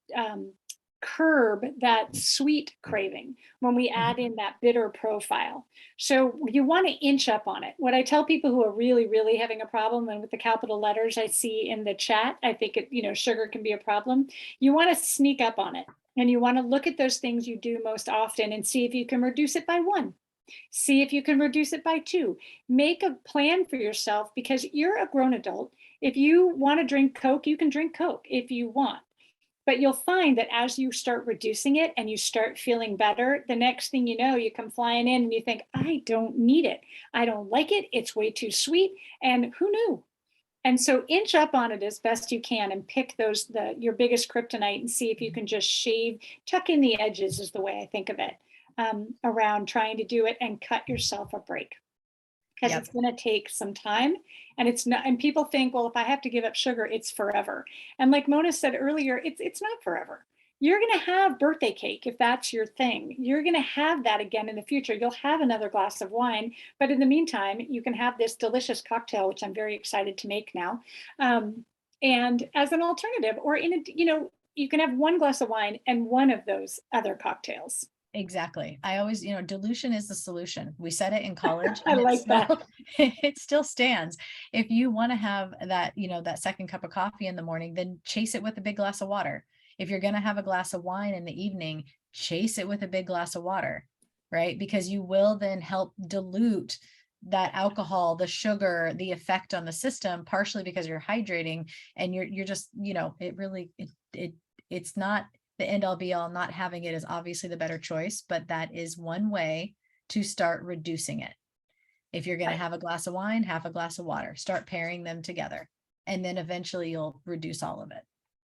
curb that sweet craving when we add in that bitter profile. So you want to inch up on it. What I tell people who are really, really having a problem, and with the capital letters I see in the chat, I think sugar can be a problem. You want to sneak up on it, and you want to look at those things you do most often and see if you can reduce it by 1. See if you can reduce it by 2. Make a plan for yourself, because you're a grown adult. If you want to drink Coke, you can drink Coke if you want. But you'll find that as you start reducing it and you start feeling better, the next thing you know, you come flying in and you think, I don't need it. I don't like it. It's way too sweet. And who knew? And so inch up on it as best you can and pick your biggest kryptonite and see if you can just tuck in the edges is the way I think of it, around trying to do it, and cut yourself a break. Because Yep. it's going to take some time, and it's not. And people think, well, if I have to give up sugar, it's forever. And like Mona said earlier, it's not forever. You're going to have birthday cake if that's your thing. You're going to have that again in the future. You'll have another glass of wine, but in the meantime, you can have this delicious cocktail, which I'm very excited to make now, and as an alternative, or you can have 1 glass of wine and one of those other cocktails. Exactly. I always, dilution is the solution. We said it in college, I and like that. it still stands. If you want to have that, that second cup of coffee in the morning, then chase it with a big glass of water. If you're going to have a glass of wine in the evening, chase it with a big glass of water, right? Because you will then help dilute that alcohol, the sugar, the effect on the system, partially because you're hydrating, and you're just, it's not the end all be all. Not having it is obviously the better choice, but that is one way to start reducing it. If you're going to have a glass of wine, half a glass of water, start pairing them together, and then eventually you'll reduce all of it.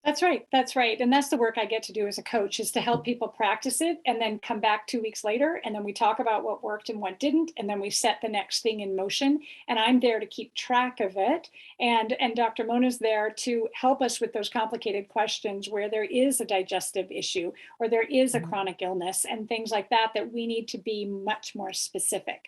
That's right. That's right. And that's the work I get to do as a coach, is to help people practice it and then come back 2 weeks later. And then we talk about what worked and what didn't. And then we set the next thing in motion. And I'm there to keep track of it. And Dr. Mona's there to help us with those complicated questions where there is a digestive issue or there is a chronic illness and things like that, that we need to be much more specific.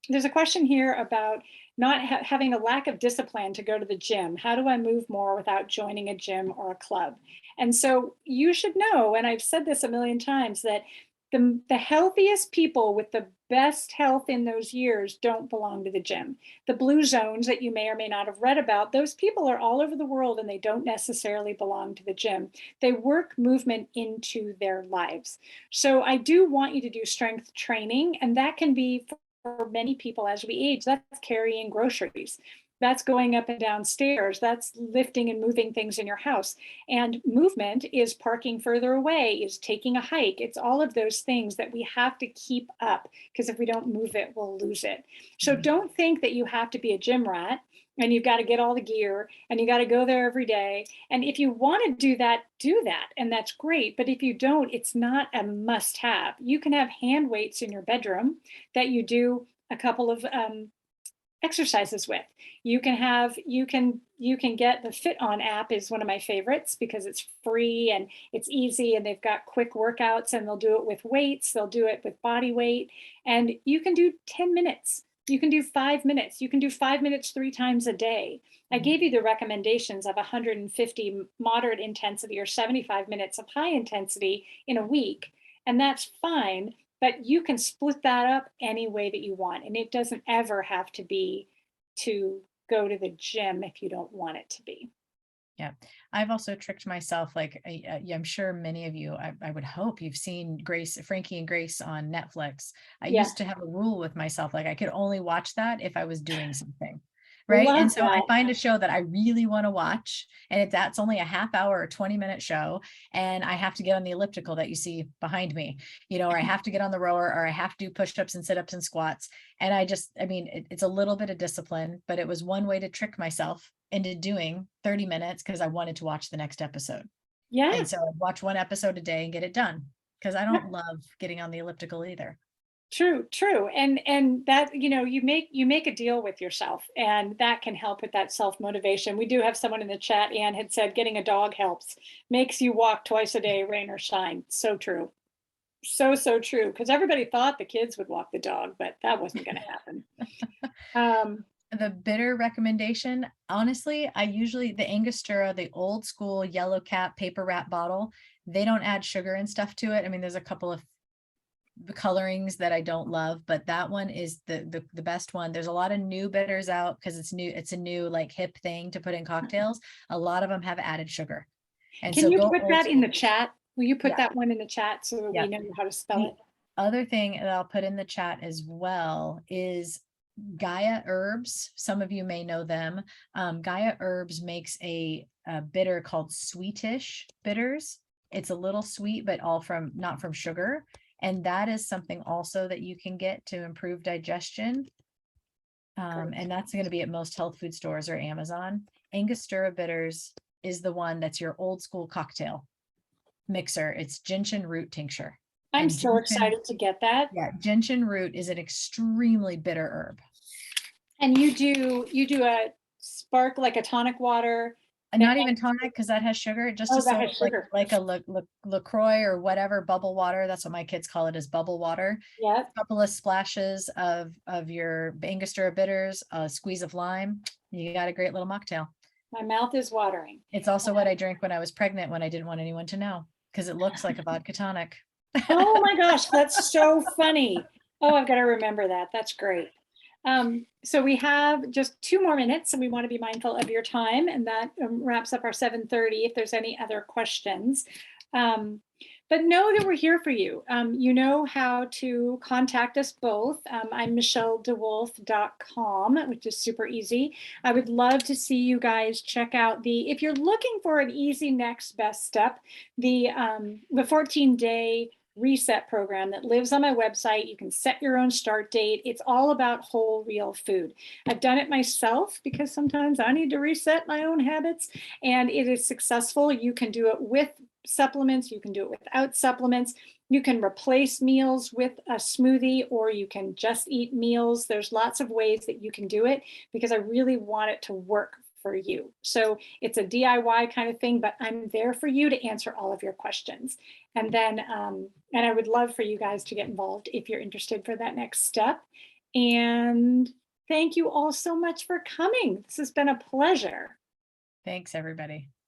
There's a question here about not having a lack of discipline to go to the gym. How do I move more without joining a gym or a club? And so you should know, and I've said this a million times, that the healthiest people with the best health in those years don't belong to the gym. The blue zones that you may or may not have read about, those people are all over the world, and they don't necessarily belong to the gym. They work movement into their lives. So I do want you to do strength training, and that can be for many people as we age. That's carrying groceries. That's going up and down stairs. That's lifting and moving things in your house. And movement is parking further away, is taking a hike. It's all of those things that we have to keep up, because if we don't move it, we'll lose it. So don't think that you have to be a gym rat and you've got to get all the gear and you got to go there every day. And if you want to do that, and that's great. But if you don't, it's not a must have. You can have hand weights in your bedroom that you do a couple of exercises with. You can get the Fit On app is one of my favorites because it's free and it's easy and they've got quick workouts and they'll do it with weights, they'll do it with body weight, and you can do 10 minutes. You can do 5 minutes. You can do 5 minutes 3 times a day. I gave you the recommendations of 150 moderate intensity or 75 minutes of high intensity in a week, and that's fine, but you can split that up any way that you want. And it doesn't ever have to be to go to the gym if you don't want it to be. Yeah, I've also tricked myself. Like yeah, I'm sure many of you, I would hope you've seen Frankie and Grace on Netflix. I Yeah. used to have a rule with myself, like I could only watch that if I was doing something. Right. Love And so I that. find a show that I really want to watch, and if that's only a half hour or 20-minute show, and I have to get on the elliptical that you see behind me, or I have to get on the rower, or I have to do push-ups and sit-ups and squats. And I mean, it's a little bit of discipline, but it was one way to trick myself into doing 30 minutes because I wanted to watch the next episode. Yeah. And so I'd watch one episode a day and get it done, because I don't love getting on the elliptical either. True. And that, you make a deal with yourself, and that can help with that self-motivation. We do have someone in the chat, Anne had said, getting a dog helps, makes you walk twice a day, rain or shine. So true. So true. Because everybody thought the kids would walk the dog, but that wasn't going to happen. The bitter recommendation, honestly, the Angostura, the old school yellow cap paper wrap bottle, they don't add sugar and stuff to it. I mean, there's a couple of the colorings that I don't love, but that one is the best one. There's a lot of new bitters out because it's new. It's a new like hip thing to put in cocktails. A lot of them have added sugar. And Can so you go put old that in the school. chat? Will you put Yeah. that one in the chat so that Yeah. we know how to spell it? Other thing that I'll put in the chat as well is Gaia Herbs. Some of you may know them. Gaia Herbs makes a bitter called Sweetish Bitters. It's a little sweet, but not from sugar. And that is something also that you can get to improve digestion. And that's going to be at most health food stores or Amazon. Angostura Bitters is the one that's your old school cocktail mixer. It's gentian root tincture. I'm so excited to get that. Yeah, gentian root is an extremely bitter herb. And you do a spark like a tonic water. And not even tonic, because that has sugar. Just that has sugar. like a LaCroix or whatever, bubble water. That's what my kids call it, is bubble water. Yeah. A couple of splashes of your Angostura bitters, a squeeze of lime. You got a great little mocktail. My mouth is watering. It's also what I drank when I was pregnant, when I didn't want anyone to know, because it looks like a vodka tonic. Oh my gosh, that's so funny. Oh, I've got to remember that. That's great. So we have just 2 more minutes, and we want to be mindful of your time, and that wraps up our 7:30 if there's any other questions. But know that we're here for you. You know how to contact us both. I'm michelledewolf.com, which is super easy. I would love to see you guys check out if you're looking for an easy next best step, the 14-day reset program that lives on my website. You can set your own start date. It's all about whole, real food. I've done it myself because sometimes I need to reset my own habits, and it is successful. You can do it with supplements. You can do it without supplements. You can replace meals with a smoothie, or you can just eat meals. There's lots of ways that you can do it because I really want it to work for you. So it's a DIY kind of thing, but I'm there for you to answer all of your questions. And then, and I would love for you guys to get involved if you're interested for that next step. And thank you all so much for coming. This has been a pleasure. Thanks, everybody.